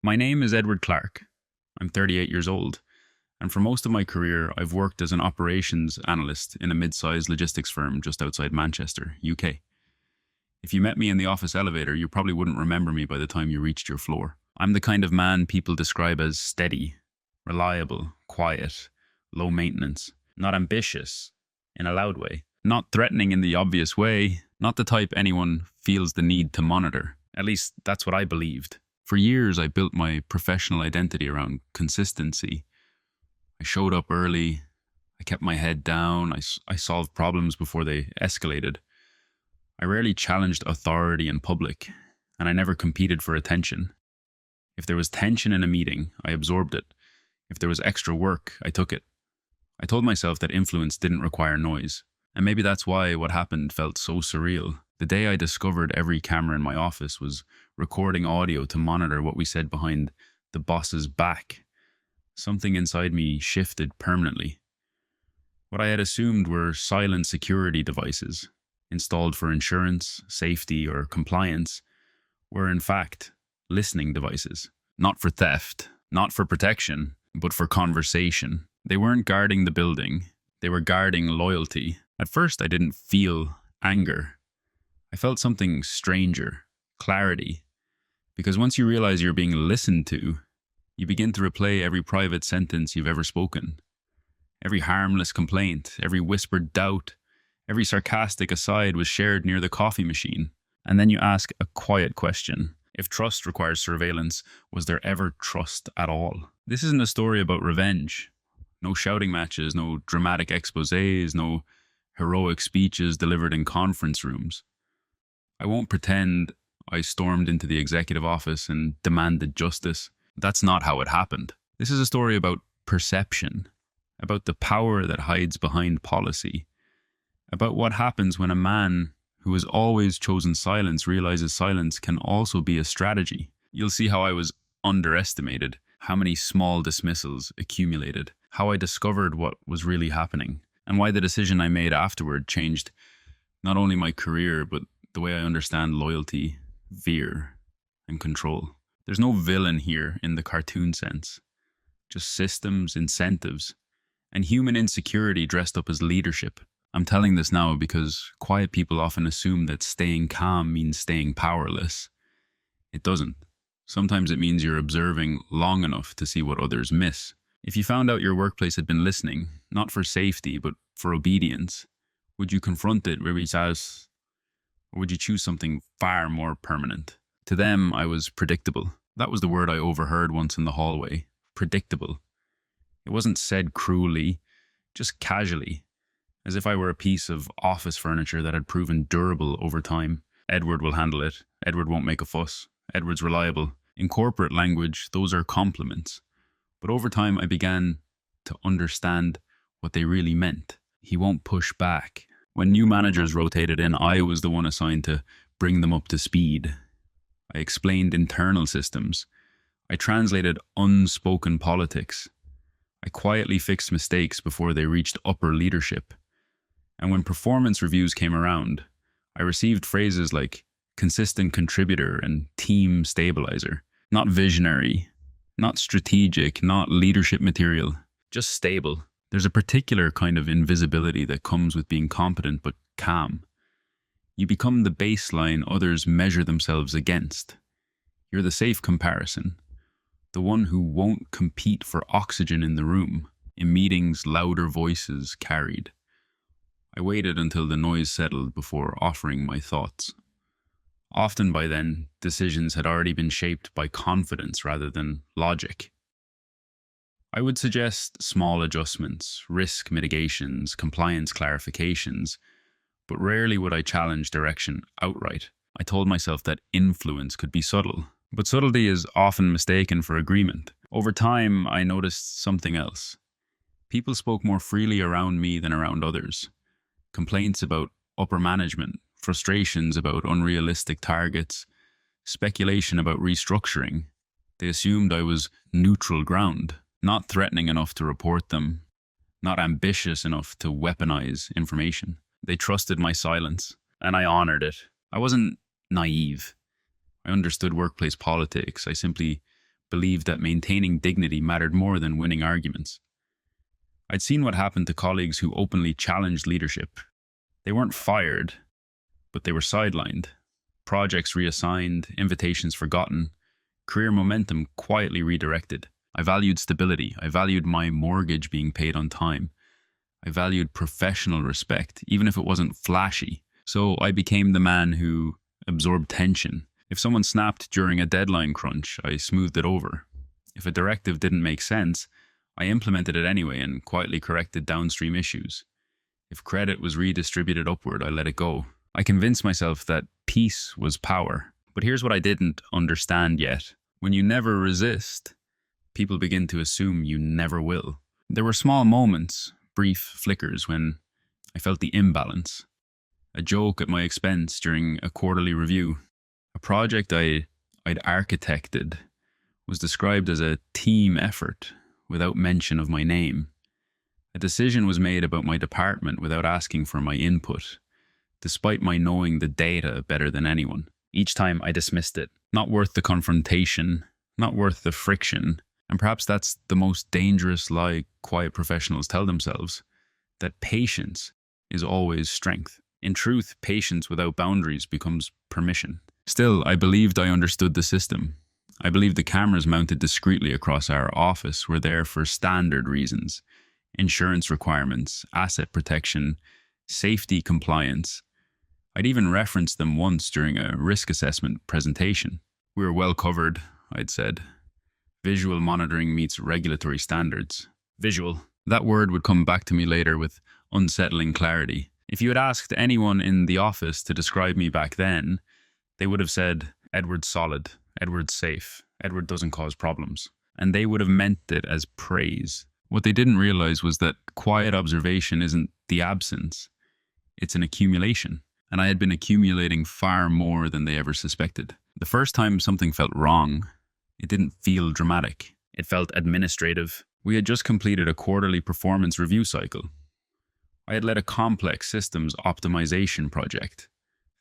My name is Edward Clark. I'm 38 years old, and for most of my career, I've worked as an operations analyst in a mid-sized logistics firm just outside Manchester, UK. If you met me in the office elevator, you probably wouldn't remember me by the time you reached your floor. I'm the kind of man people describe as steady, reliable, quiet, low maintenance, not ambitious in a loud way, not threatening in the obvious way, not the type anyone feels the need to monitor. At least that's what I believed. For years, I built my professional identity around consistency. I showed up early, I kept my head down, I solved problems before they escalated. I rarely challenged authority in public, and I never competed for attention. If there was tension in a meeting, I absorbed it. If there was extra work, I took it. I told myself that influence didn't require noise, and maybe that's why what happened felt so surreal. The day I discovered every camera in my office was recording audio to monitor what we said behind the boss's back, something inside me shifted permanently. What I had assumed were silent security devices, installed for insurance, safety, or compliance, were in fact listening devices. Not for theft, not for protection, but for conversation. They weren't guarding the building, they were guarding loyalty. At first, I didn't feel anger. I felt something stranger, clarity. Because once you realize you're being listened to, you begin to replay every private sentence you've ever spoken. Every harmless complaint, every whispered doubt, every sarcastic aside was shared near the coffee machine. And then you ask a quiet question. If trust requires surveillance, was there ever trust at all? This isn't a story about revenge. No shouting matches, no dramatic exposés, no heroic speeches delivered in conference rooms. I won't pretend I stormed into the executive office and demanded justice. That's not how it happened. This is a story about perception, about the power that hides behind policy, about what happens when a man who has always chosen silence realizes silence can also be a strategy. You'll see how I was underestimated, how many small dismissals accumulated, how I discovered what was really happening, and why the decision I made afterward changed not only my career, but the way I understand loyalty, fear, and control. There's no villain here in the cartoon sense, just systems, incentives, and human insecurity dressed up as leadership. I'm telling this now because quiet people often assume that staying calm means staying powerless. It doesn't. Sometimes it means you're observing long enough to see what others miss. If you found out your workplace had been listening, not for safety, but for obedience, would you confront it, or would you choose something far more permanent? To them, I was predictable. That was the word I overheard once in the hallway. Predictable. It wasn't said cruelly, just casually, as if I were a piece of office furniture that had proven durable over time. Edward will handle it. Edward won't make a fuss. Edward's reliable. In corporate language, those are compliments. But over time, I began to understand what they really meant. He won't push back. When new managers rotated in, I was the one assigned to bring them up to speed. I explained internal systems. I translated unspoken politics. I quietly fixed mistakes before they reached upper leadership. And when performance reviews came around, I received phrases like consistent contributor and team stabilizer. Not visionary, not strategic, not leadership material, just stable. There's a particular kind of invisibility that comes with being competent but calm. You become the baseline others measure themselves against. You're the safe comparison, the one who won't compete for oxygen in the room. In meetings, louder voices carried. I waited until the noise settled before offering my thoughts. Often by then, decisions had already been shaped by confidence rather than logic. I would suggest small adjustments, risk mitigations, compliance clarifications, but rarely would I challenge direction outright. I told myself that influence could be subtle, but subtlety is often mistaken for agreement. Over time, I noticed something else. People spoke more freely around me than around others. Complaints about upper management, frustrations about unrealistic targets, speculation about restructuring. They assumed I was neutral ground, not threatening enough to report them, not ambitious enough to weaponize information. They trusted my silence, and I honored it. I wasn't naive. I understood workplace politics. I simply believed that maintaining dignity mattered more than winning arguments. I'd seen what happened to colleagues who openly challenged leadership. They weren't fired, but they were sidelined. Projects reassigned, invitations forgotten, career momentum quietly redirected. I valued stability. I valued my mortgage being paid on time. I valued professional respect, even if it wasn't flashy. So I became the man who absorbed tension. If someone snapped during a deadline crunch, I smoothed it over. If a directive didn't make sense, I implemented it anyway and quietly corrected downstream issues. If credit was redistributed upward, I let it go. I convinced myself that peace was power. But here's what I didn't understand yet. When you never resist, people begin to assume you never will. There were small moments, brief flickers, when I felt the imbalance. A joke at my expense during a quarterly review. A project I'd architected was described as a team effort without mention of my name. A decision was made about my department without asking for my input, despite my knowing the data better than anyone. Each time I dismissed it. Not worth the confrontation, not worth the friction. And perhaps that's the most dangerous lie quiet professionals tell themselves, that patience is always strength. In truth, patience without boundaries becomes permission. Still, I believed I understood the system. I believed the cameras mounted discreetly across our office were there for standard reasons. Insurance requirements, asset protection, safety compliance. I'd even referenced them once during a risk assessment presentation. We were well covered, I'd said. Visual monitoring meets regulatory standards. Visual. That word would come back to me later with unsettling clarity. If you had asked anyone in the office to describe me back then, they would have said, Edward's solid, Edward's safe, Edward doesn't cause problems. And they would have meant it as praise. What they didn't realize was that quiet observation isn't the absence, it's an accumulation. And I had been accumulating far more than they ever suspected. The first time something felt wrong, it didn't feel dramatic. It felt administrative. We had just completed a quarterly performance review cycle. I had led a complex systems optimization project.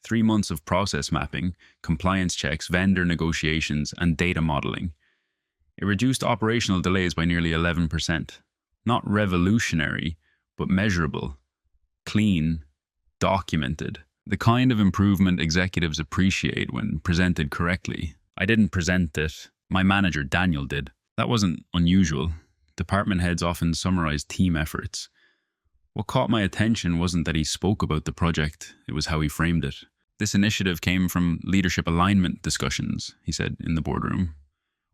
3 months of process mapping, compliance checks, vendor negotiations, and data modeling. It reduced operational delays by nearly 11%. Not revolutionary, but measurable. Clean, documented. The kind of improvement executives appreciate when presented correctly. I didn't present it. My manager, Daniel, did. That wasn't unusual. Department heads often summarize team efforts. What caught my attention wasn't that he spoke about the project, it was how he framed it. This initiative came from leadership alignment discussions, he said in the boardroom.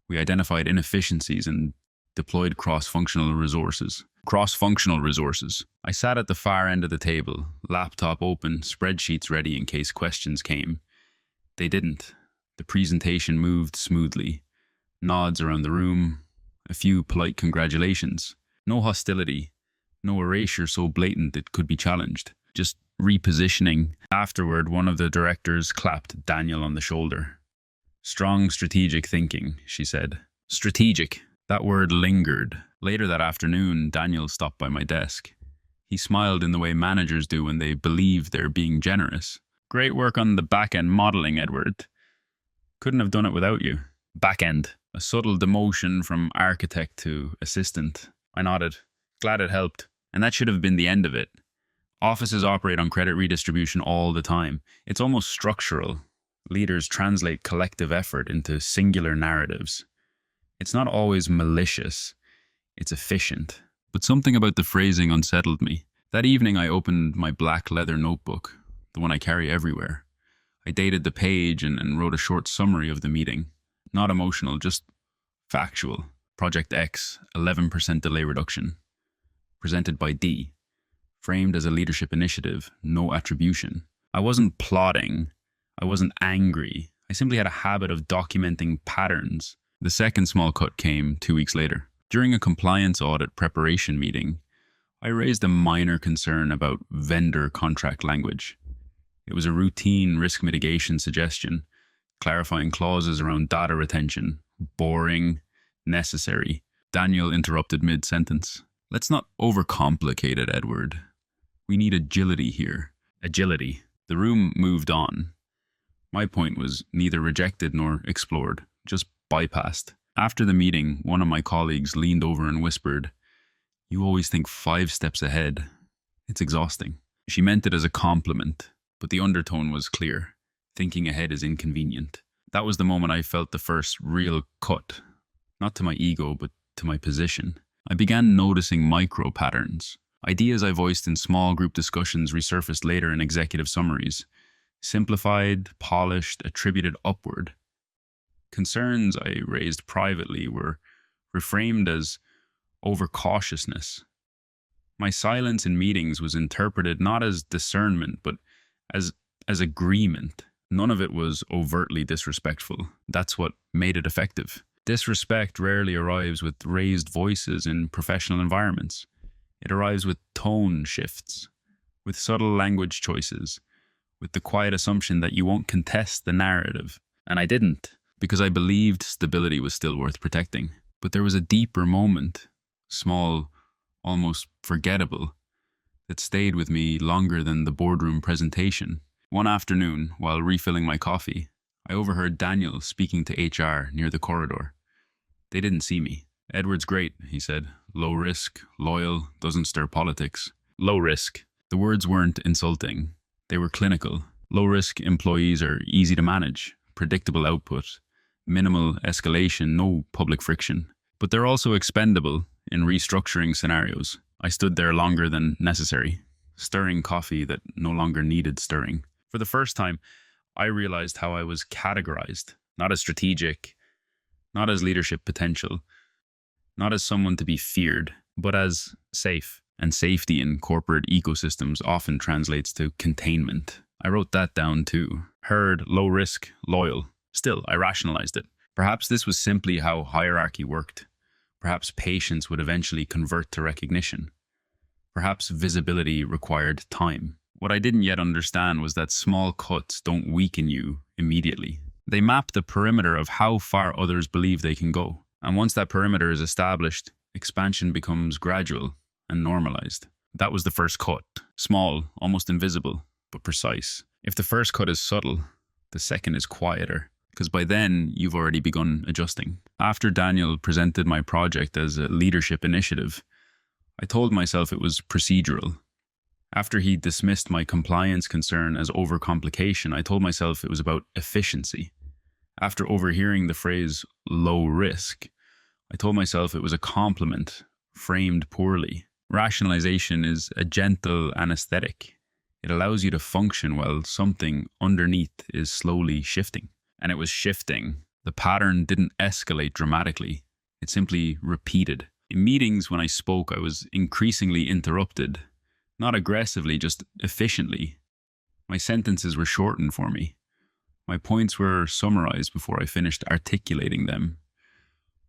We identified inefficiencies and deployed cross-functional resources. Cross-functional resources. I sat at the far end of the table, laptop open, spreadsheets ready in case questions came. They didn't. The presentation moved smoothly. Nods around the room, a few polite congratulations. No hostility. No erasure so blatant it could be challenged. Just repositioning. Afterward, one of the directors clapped Daniel on the shoulder. Strong strategic thinking, she said. Strategic. That word lingered. Later that afternoon, Daniel stopped by my desk. He smiled in the way managers do when they believe they're being generous. Great work on the back-end modeling, Edward. Couldn't have done it without you. Back-end. A subtle demotion from architect to assistant. I nodded. Glad it helped. And that should have been the end of it. Offices operate on credit redistribution all the time. It's almost structural. Leaders translate collective effort into singular narratives. It's not always malicious. It's efficient. But something about the phrasing unsettled me. That evening I opened my black leather notebook, the one I carry everywhere. I dated the page and wrote a short summary of the meeting. Not emotional, just factual. Project X, 11% delay reduction. Presented by D. Framed as a leadership initiative, no attribution. I wasn't plotting. I wasn't angry. I simply had a habit of documenting patterns. The second small cut came 2 weeks later. During a compliance audit preparation meeting, I raised a minor concern about vendor contract language. It was a routine risk mitigation suggestion, clarifying clauses around data retention. Boring, necessary. Daniel interrupted mid-sentence. Let's not overcomplicate it, Edward. We need agility here. Agility. The room moved on. My point was neither rejected nor explored, just bypassed. After the meeting, one of my colleagues leaned over and whispered, "You always think 5 steps ahead. It's exhausting." She meant it as a compliment, but the undertone was clear. Thinking ahead is inconvenient. That was the moment I felt the first real cut, not to my ego, but to my position. I began noticing micro patterns. Ideas I voiced in small group discussions resurfaced later in executive summaries. Simplified, polished, attributed upward. Concerns I raised privately were reframed as overcautiousness. My silence in meetings was interpreted not as discernment, but as agreement. None of it was overtly disrespectful. That's what made it effective. Disrespect rarely arrives with raised voices in professional environments. It arrives with tone shifts, with subtle language choices, with the quiet assumption that you won't contest the narrative. And I didn't, because I believed stability was still worth protecting. But there was a deeper moment, small, almost forgettable, that stayed with me longer than the boardroom presentation. One afternoon, while refilling my coffee, I overheard Daniel speaking to HR near the corridor. They didn't see me. "Edward's great," he said. "Low risk, loyal, doesn't stir politics." Low risk. The words weren't insulting. They were clinical. Low risk employees are easy to manage, predictable output, minimal escalation, no public friction. But they're also expendable in restructuring scenarios. I stood there longer than necessary, stirring coffee that no longer needed stirring. For the first time, I realized how I was categorized, not as strategic, not as leadership potential, not as someone to be feared, but as safe. And safety in corporate ecosystems often translates to containment. I wrote that down too. Heard low risk, loyal. Still, I rationalized it. Perhaps this was simply how hierarchy worked. Perhaps patience would eventually convert to recognition. Perhaps visibility required time. What I didn't yet understand was that small cuts don't weaken you immediately. They map the perimeter of how far others believe they can go. And once that perimeter is established, expansion becomes gradual and normalized. That was the first cut. Small, almost invisible, but precise. If the first cut is subtle, the second is quieter, because by then you've already begun adjusting. After Daniel presented my project as a leadership initiative, I told myself it was procedural. After he dismissed my compliance concern as overcomplication, I told myself it was about efficiency. After overhearing the phrase low risk, I told myself it was a compliment framed poorly. Rationalization is a gentle anesthetic. It allows you to function while something underneath is slowly shifting. And it was shifting. The pattern didn't escalate dramatically. It simply repeated. In meetings, when I spoke, I was increasingly interrupted. Not aggressively, just efficiently. My sentences were shortened for me. My points were summarized before I finished articulating them.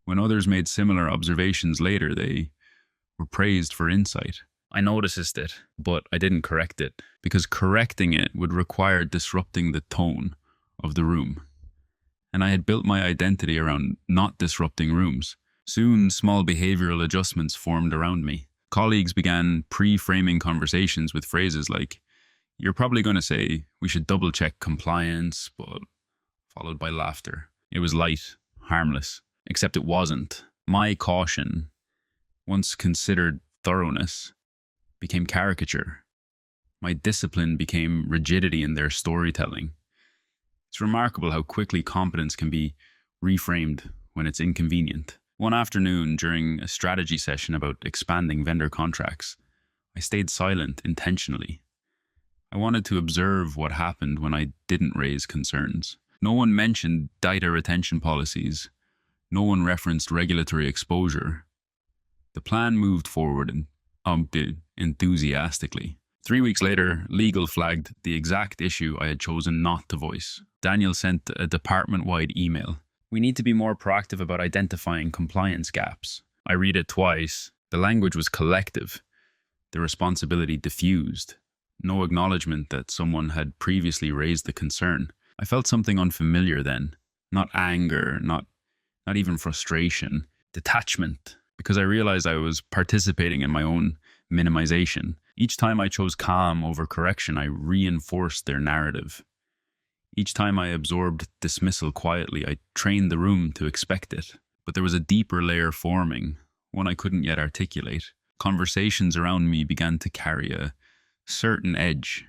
When others made similar observations later, they were praised for insight. I noticed it, but I didn't correct it, because correcting it would require disrupting the tone of the room. And I had built my identity around not disrupting rooms. Soon, small behavioral adjustments formed around me. Colleagues began pre-framing conversations with phrases like, "You're probably going to say, we should double-check compliance," but followed by laughter. It was light, harmless, except it wasn't. My caution, once considered thoroughness, became caricature. My discipline became rigidity in their storytelling. It's remarkable how quickly competence can be reframed when it's inconvenient. One afternoon, during a strategy session about expanding vendor contracts, I stayed silent intentionally. I wanted to observe what happened when I didn't raise concerns. No one mentioned data retention policies. No one referenced regulatory exposure. The plan moved forward enthusiastically. 3 weeks later, legal flagged the exact issue I had chosen not to voice. Daniel sent a department-wide email. "We need to be more proactive about identifying compliance gaps." I read it twice. The language was collective, the responsibility diffused. No acknowledgement that someone had previously raised the concern. I felt something unfamiliar then. Not anger, not even frustration. Detachment. Because I realized I was participating in my own minimization. Each time I chose calm over correction, I reinforced their narrative. Each time I absorbed dismissal quietly, I trained the room to expect it. But there was a deeper layer forming, one I couldn't yet articulate. Conversations around me began to carry a certain edge.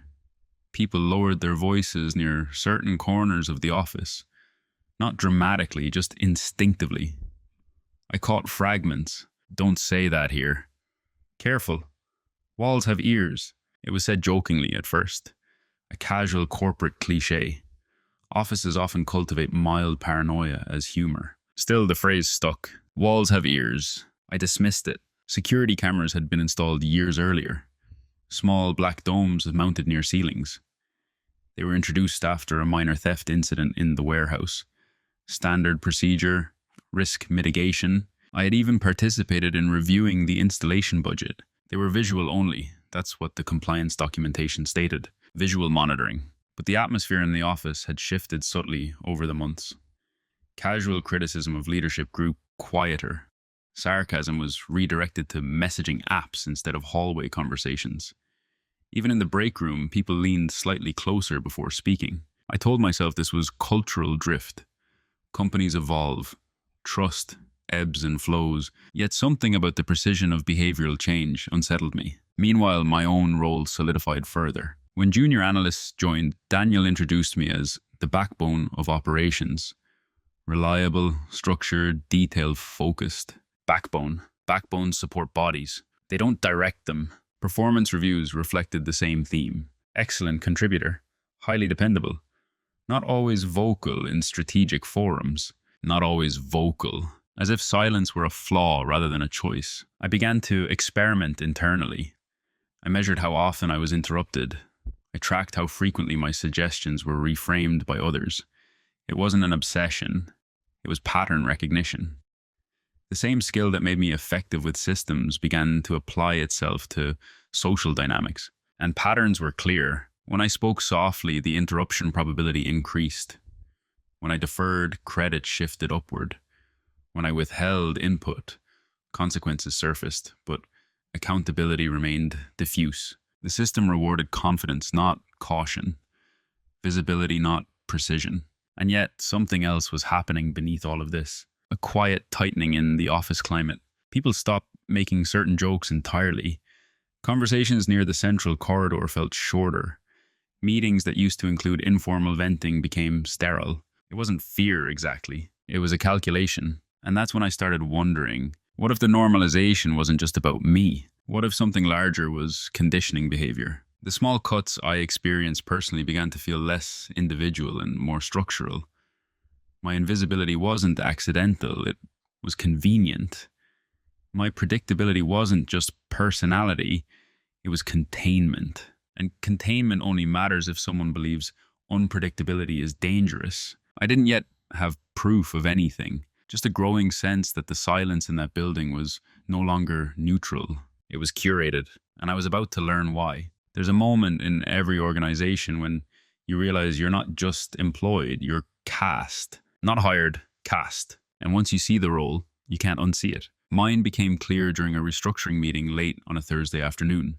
People lowered their voices near certain corners of the office. Not dramatically, just instinctively. I caught fragments. Don't say that here. Careful. Walls have ears. It was said jokingly at first. A casual corporate cliché. Offices often cultivate mild paranoia as humor. Still, the phrase stuck. Walls have ears. I dismissed it. Security cameras had been installed years earlier. Small black domes mounted near ceilings. They were introduced after a minor theft incident in the warehouse. Standard procedure, risk mitigation. I had even participated in reviewing the installation budget. They were visual only. That's what the compliance documentation stated. Visual monitoring. But the atmosphere in the office had shifted subtly over the months. Casual criticism of leadership grew quieter. Sarcasm was redirected to messaging apps instead of hallway conversations. Even in the break room, people leaned slightly closer before speaking. I told myself this was cultural drift. Companies evolve. Trust ebbs and flows. Yet something about the precision of behavioral change unsettled me. Meanwhile, my own role solidified further. When junior analysts joined, Daniel introduced me as the backbone of operations. Reliable, structured, detail-focused. Backbone. Backbones support bodies. They don't direct them. Performance reviews reflected the same theme. Excellent contributor. Highly dependable. Not always vocal in strategic forums. Not always vocal. As if silence were a flaw rather than a choice. I began to experiment internally. I measured how often I was interrupted. I tracked how frequently my suggestions were reframed by others. It wasn't an obsession. It was pattern recognition. The same skill that made me effective with systems began to apply itself to social dynamics. And patterns were clear. When I spoke softly, the interruption probability increased. When I deferred, credit shifted upward. When I withheld input, consequences surfaced, but accountability remained diffuse. The system rewarded confidence, not caution. Visibility, not precision. And yet, something else was happening beneath all of this. A quiet tightening in the office climate. People stopped making certain jokes entirely. Conversations near the central corridor felt shorter. Meetings that used to include informal venting became sterile. It wasn't fear exactly. It was a calculation. And that's when I started wondering, what if the normalization wasn't just about me? What if something larger was conditioning behavior? The small cuts I experienced personally began to feel less individual and more structural. My invisibility wasn't accidental, it was convenient. My predictability wasn't just personality, it was containment. And containment only matters if someone believes unpredictability is dangerous. I didn't yet have proof of anything, just a growing sense that the silence in that building was no longer neutral. It was curated, and I was about to learn why. There's a moment in every organization when you realize you're not just employed, you're cast. Not hired, cast. And once you see the role, you can't unsee it. Mine became clear during a restructuring meeting late on a Thursday afternoon.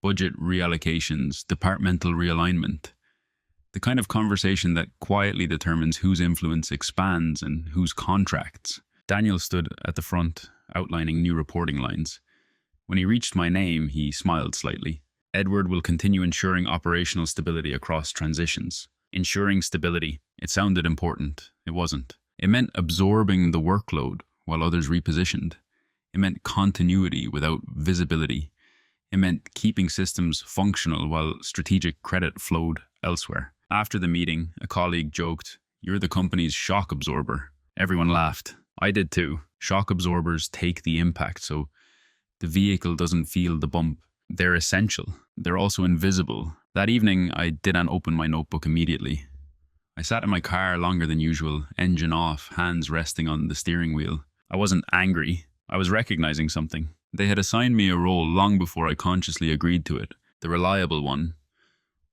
Budget reallocations, departmental realignment. The kind of conversation that quietly determines whose influence expands and whose contracts. Daniel stood at the front, outlining new reporting lines. When he reached my name, he smiled slightly. Edward will continue ensuring operational stability across transitions. Ensuring stability. It sounded important. It wasn't. It meant absorbing the workload while others repositioned. It meant continuity without visibility. It meant keeping systems functional while strategic credit flowed elsewhere. After the meeting, a colleague joked, "You're the company's shock absorber." Everyone laughed. I did too. Shock absorbers take the impact, so the vehicle doesn't feel the bump. They're essential. They're also invisible. That evening, I didn't open my notebook immediately. I sat in my car longer than usual, engine off, hands resting on the steering wheel. I wasn't angry. I was recognizing something. They had assigned me a role long before I consciously agreed to it. The reliable one.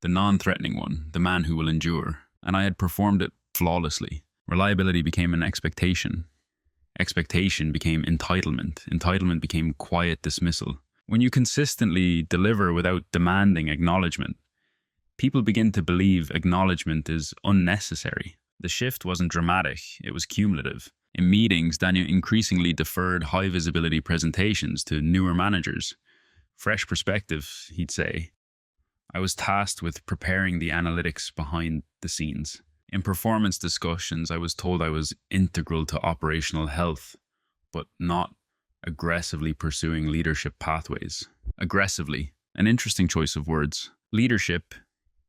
The non-threatening one. The man who will endure. And I had performed it flawlessly. Reliability became an expectation. Expectation became entitlement. Entitlement became quiet dismissal. When you consistently deliver without demanding acknowledgement, people begin to believe acknowledgement is unnecessary. The shift wasn't dramatic, it was cumulative. In meetings, Daniel increasingly deferred high-visibility presentations to newer managers. Fresh perspective, he'd say. I was tasked with preparing the analytics behind the scenes. In performance discussions, I was told I was integral to operational health, but not aggressively pursuing leadership pathways. Aggressively, an interesting choice of words. Leadership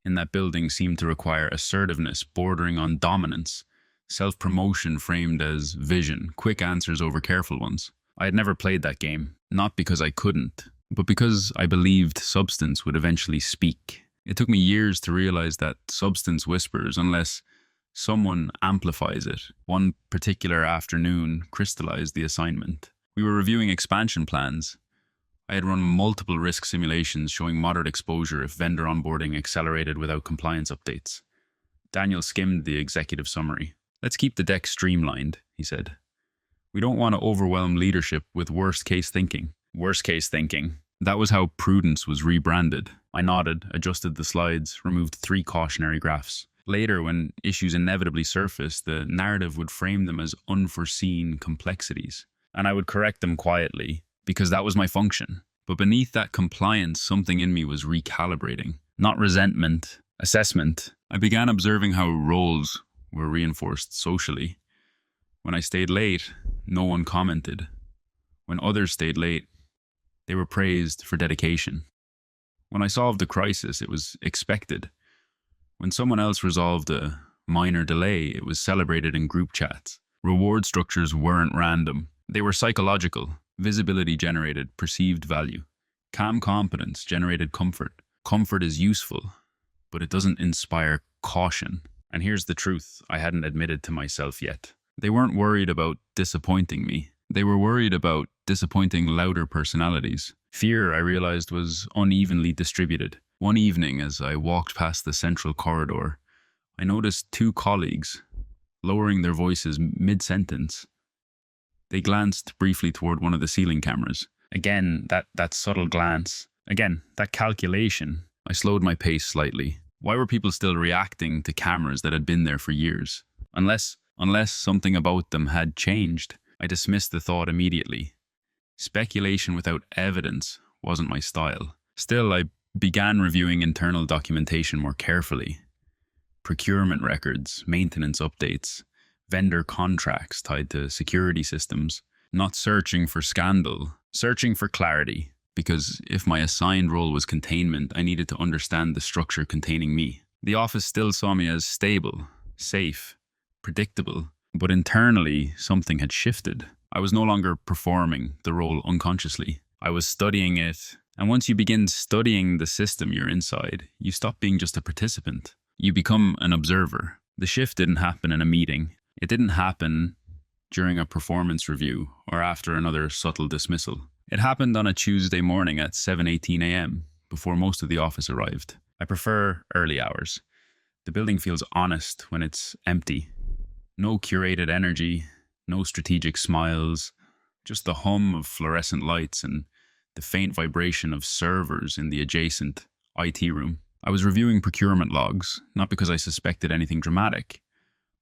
in that building seemed to require assertiveness bordering on dominance, self-promotion framed as vision, quick answers over careful ones. I had never played that game, not because I couldn't, but because I believed substance would eventually speak. It took me years to realize that substance whispers unless someone amplifies it. One particular afternoon crystallized the assignment. We were reviewing expansion plans. I had run multiple risk simulations showing moderate exposure if vendor onboarding accelerated without compliance updates. Daniel skimmed the executive summary. "Let's keep the deck streamlined," he said. "We don't want to overwhelm leadership with worst-case thinking." Worst-case thinking. That was how prudence was rebranded. I nodded, adjusted the slides, removed 3 cautionary graphs. Later, when issues inevitably surfaced, the narrative would frame them as unforeseen complexities, and I would correct them quietly, because that was my function. But beneath that compliance, something in me was recalibrating. Not resentment, assessment. I began observing how roles were reinforced socially. When I stayed late, no one commented. When others stayed late, they were praised for dedication. When I solved a crisis, it was expected. When someone else resolved a minor delay, it was celebrated in group chats. Reward structures weren't random. They were psychological. Visibility generated perceived value. Calm competence generated comfort. Comfort is useful, but it doesn't inspire caution. And here's the truth I hadn't admitted to myself yet. They weren't worried about disappointing me. They were worried about disappointing louder personalities. Fear, I realized, was unevenly distributed. One evening, as I walked past the central corridor, I noticed 2 colleagues lowering their voices mid-sentence. They glanced briefly toward one of the ceiling cameras. Again, that subtle glance. Again, that calculation. I slowed my pace slightly. Why were people still reacting to cameras that had been there for years? Unless something about them had changed. I dismissed the thought immediately. Speculation without evidence wasn't my style. Still, I began reviewing internal documentation more carefully. Procurement records, maintenance updates, vendor contracts tied to security systems. Not searching for scandal, searching for clarity. Because if my assigned role was containment, I needed to understand the structure containing me. The office still saw me as stable, safe, predictable. But internally, something had shifted. I was no longer performing the role unconsciously. I was studying it. And once you begin studying the system you're inside, you stop being just a participant. You become an observer. The shift didn't happen in a meeting. It didn't happen during a performance review or after another subtle dismissal. It happened on a Tuesday morning at 7:18 a.m., before most of the office arrived. I prefer early hours. The building feels honest when it's empty. No curated energy, no strategic smiles, just the hum of fluorescent lights and the faint vibration of servers in the adjacent IT room. I was reviewing procurement logs, not because I suspected anything dramatic,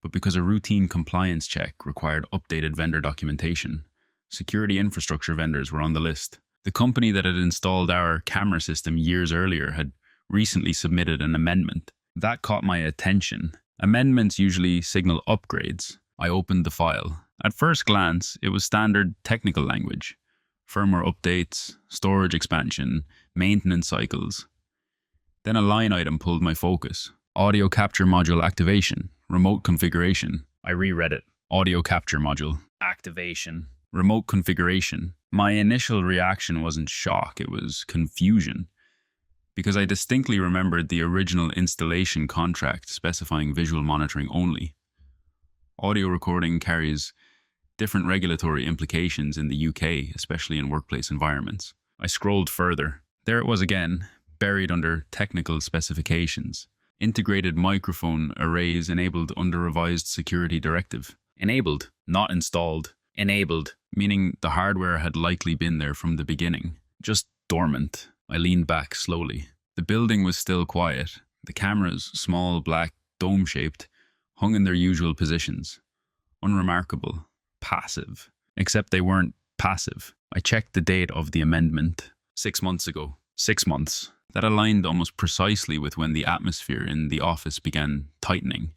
but because a routine compliance check required updated vendor documentation. Security infrastructure vendors were on the list. The company that had installed our camera system years earlier had recently submitted an amendment. That caught my attention. Amendments usually signal upgrades. I opened the file. At first glance, it was standard technical language. Firmware updates, storage expansion, maintenance cycles. Then a line item pulled my focus. Audio capture module activation, remote configuration. I reread it. Audio capture module, activation, remote configuration. My initial reaction wasn't shock, it was confusion. Because I distinctly remembered the original installation contract specifying visual monitoring only. Audio recording carries different regulatory implications in the UK, especially in workplace environments. I scrolled further. There it was again, buried under technical specifications. Integrated microphone arrays enabled under revised security directive. Enabled, not installed. Enabled, meaning the hardware had likely been there from the beginning. Just dormant. I leaned back slowly. The building was still quiet. The cameras, small, black, dome-shaped, hung in their usual positions. Unremarkable. passive. Except they weren't passive. I checked the date of the amendment 6 months ago. 6 months. That aligned almost precisely with when the atmosphere in the office began tightening.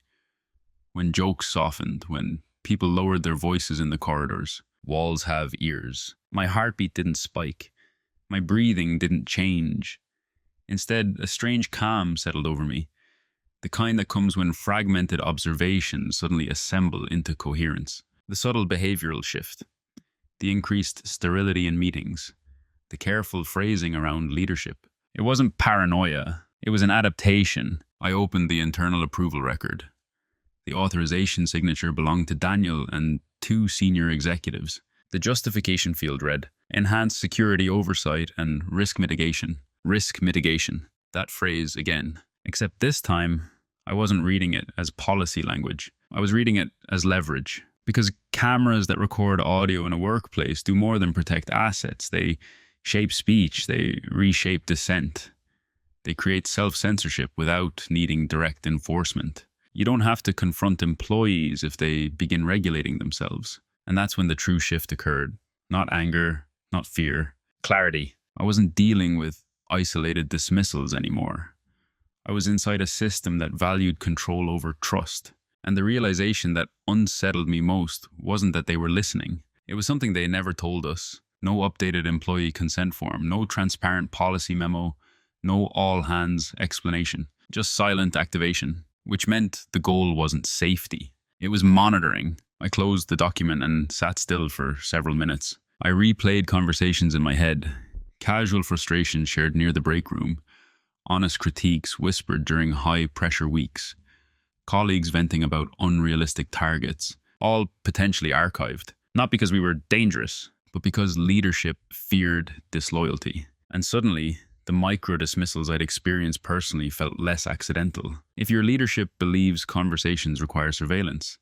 When jokes softened, when people lowered their voices in the corridors. Walls have ears. My heartbeat didn't spike. My breathing didn't change. Instead, a strange calm settled over me. The kind that comes when fragmented observations suddenly assemble into coherence. The subtle behavioral shift. The increased sterility in meetings. The careful phrasing around leadership. It wasn't paranoia. It was an adaptation. I opened the internal approval record. The authorization signature belonged to Daniel and 2 senior executives. The justification field read, enhanced security oversight and risk mitigation. Risk mitigation. That phrase again. Except this time, I wasn't reading it as policy language. I was reading it as leverage. Because cameras that record audio in a workplace do more than protect assets. They shape speech. They reshape dissent. They create self-censorship without needing direct enforcement. You don't have to confront employees if they begin regulating themselves. And that's when the true shift occurred. Not anger, not fear. Clarity. I wasn't dealing with isolated dismissals anymore. I was inside a system that valued control over trust. And the realization that unsettled me most wasn't that they were listening. It was something they never told us. No updated employee consent form, no transparent policy memo, no all-hands explanation. Just silent activation, which meant the goal wasn't safety. It was monitoring. I closed the document and sat still for several minutes. I replayed conversations in my head, casual frustration shared near the break room, honest critiques whispered during high-pressure weeks, colleagues venting about unrealistic targets, all potentially archived. Not because we were dangerous, but because leadership feared disloyalty. And suddenly, the micro-dismissals I'd experienced personally felt less accidental. If your leadership believes conversations require surveillance,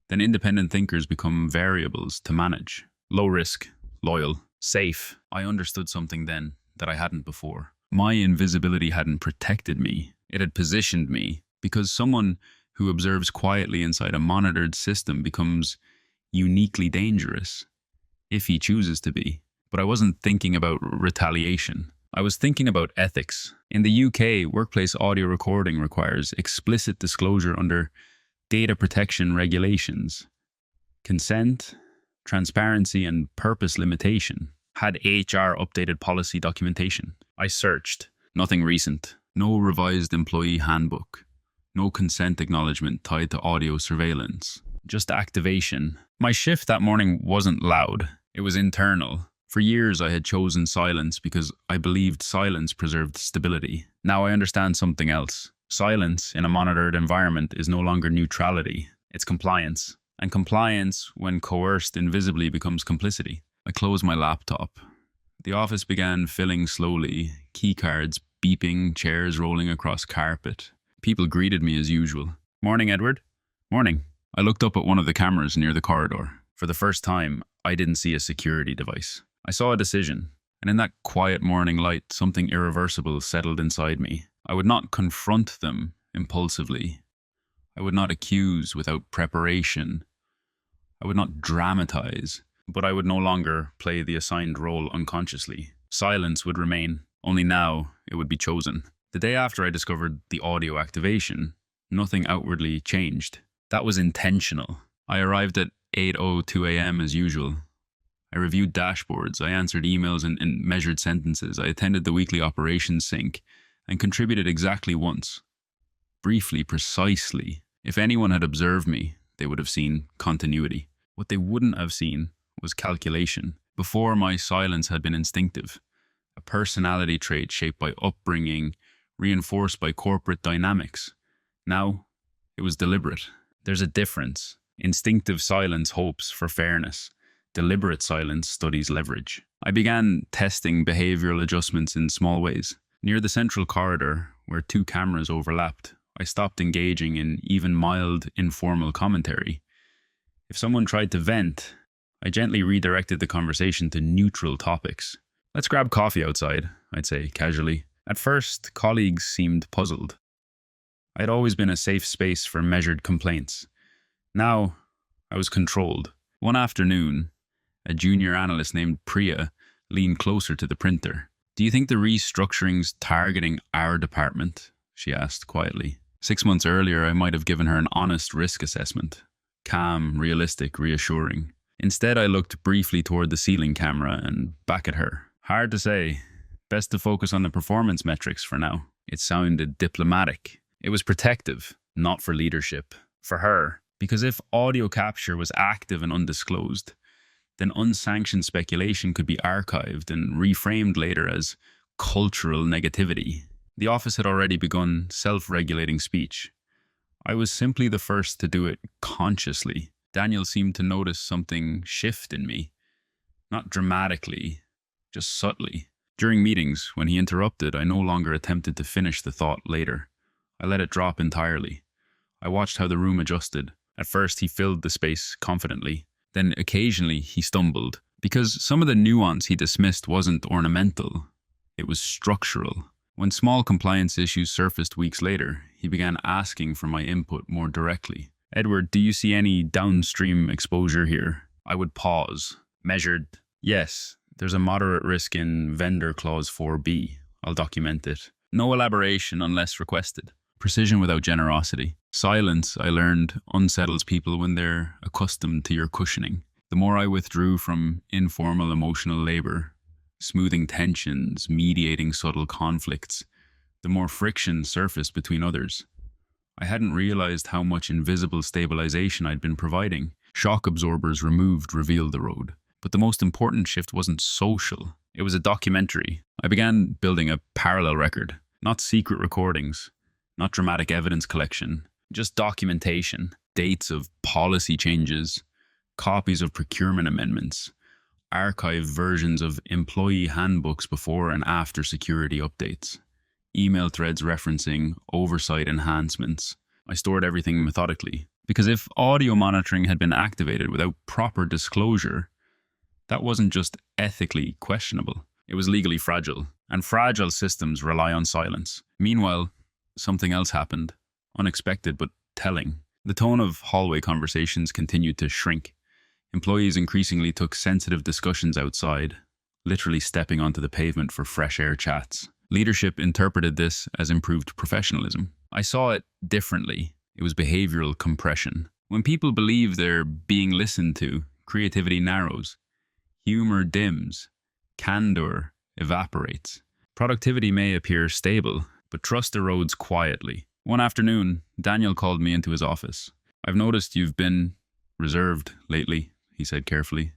then independent thinkers become variables to manage. Low risk, loyal, safe. I understood something then that I hadn't before. My invisibility hadn't protected me. It had positioned me. Because someone who observes quietly inside a monitored system becomes uniquely dangerous, if he chooses to be. But I wasn't thinking about retaliation. I was thinking about ethics. In the UK, workplace audio recording requires explicit disclosure under data protection regulations. Consent, transparency, and purpose limitation. Had HR updated policy documentation? I searched. Nothing recent. No revised employee handbook. No consent acknowledgement tied to audio surveillance. Just activation. My shift that morning wasn't loud. It was internal. For years I had chosen silence because I believed silence preserved stability. Now I understand something else. Silence in a monitored environment is no longer neutrality. It's compliance. And compliance, when coerced invisibly, becomes complicity. I closed my laptop. The office began filling slowly. Keycards beeping, chairs rolling across carpet. People greeted me as usual. Morning, Edward. Morning. I looked up at one of the cameras near the corridor. For the first time, I didn't see a security device. I saw a decision, and in that quiet morning light, something irreversible settled inside me. I would not confront them impulsively. I would not accuse without preparation. I would not dramatize, but I would no longer play the assigned role unconsciously. Silence would remain, only now it would be chosen. The day after I discovered the audio activation, nothing outwardly changed. That was intentional. I arrived at 8:02 a.m. as usual. I reviewed dashboards, I answered emails in measured sentences, I attended the weekly operations sync, and contributed exactly once. Briefly, precisely. If anyone had observed me, they would have seen continuity. What they wouldn't have seen was calculation. Before, my silence had been instinctive, a personality trait shaped by upbringing, reinforced by corporate dynamics. Now, it was deliberate. There's a difference. Instinctive silence hopes for fairness. Deliberate silence studies leverage. I began testing behavioral adjustments in small ways. Near the central corridor, where 2 cameras overlapped, I stopped engaging in even mild, informal commentary. If someone tried to vent, I gently redirected the conversation to neutral topics. Let's grab coffee outside, I'd say casually. At first, colleagues seemed puzzled. I had always been a safe space for measured complaints. Now, I was controlled. One afternoon, a junior analyst named Priya leaned closer to the printer. "Do you think the restructuring's targeting our department?" she asked quietly. 6 months earlier, I might have given her an honest risk assessment. Calm, realistic, reassuring. Instead, I looked briefly toward the ceiling camera and back at her. "Hard to say. Best to focus on the performance metrics for now." It sounded diplomatic. It was protective, not for leadership. For her. Because if audio capture was active and undisclosed, then unsanctioned speculation could be archived and reframed later as cultural negativity. The office had already begun self-regulating speech. I was simply the first to do it consciously. Daniel seemed to notice something shift in me. Not dramatically, just subtly. During meetings, when he interrupted, I no longer attempted to finish the thought later. I let it drop entirely. I watched how the room adjusted. At first, he filled the space confidently. Then occasionally, he stumbled. Because some of the nuance he dismissed wasn't ornamental. It was structural. When small compliance issues surfaced weeks later, he began asking for my input more directly. "Edward, do you see any downstream exposure here?" I would pause. Measured. "Yes, there's a moderate risk in vendor clause 4B. I'll document it. No elaboration unless requested." Precision without generosity. Silence, I learned, unsettles people when they're accustomed to your cushioning. The more I withdrew from informal emotional labor, smoothing tensions, mediating subtle conflicts, the more friction surfaced between others. I hadn't realized how much invisible stabilization I'd been providing. Shock absorbers removed revealed the road. But the most important shift wasn't social. It was a documentary. I began building a parallel record. Not secret recordings. Not dramatic evidence collection. Just documentation. Dates of policy changes. Copies of procurement amendments. Archived versions of employee handbooks before and after security updates. Email threads referencing oversight enhancements. I stored everything methodically. Because if audio monitoring had been activated without proper disclosure, that wasn't just ethically questionable. It was legally fragile. And fragile systems rely on silence. Meanwhile, something else happened. Unexpected but telling. The tone of hallway conversations continued to shrink. Employees increasingly took sensitive discussions outside, literally stepping onto the pavement for fresh air chats. Leadership interpreted this as improved professionalism. I saw it differently. It was behavioral compression. When people believe they're being listened to, creativity narrows. Humor dims. Candor evaporates. Productivity may appear stable, but trust erodes quietly. One afternoon, Daniel called me into his office. "I've noticed you've been reserved lately," he said carefully.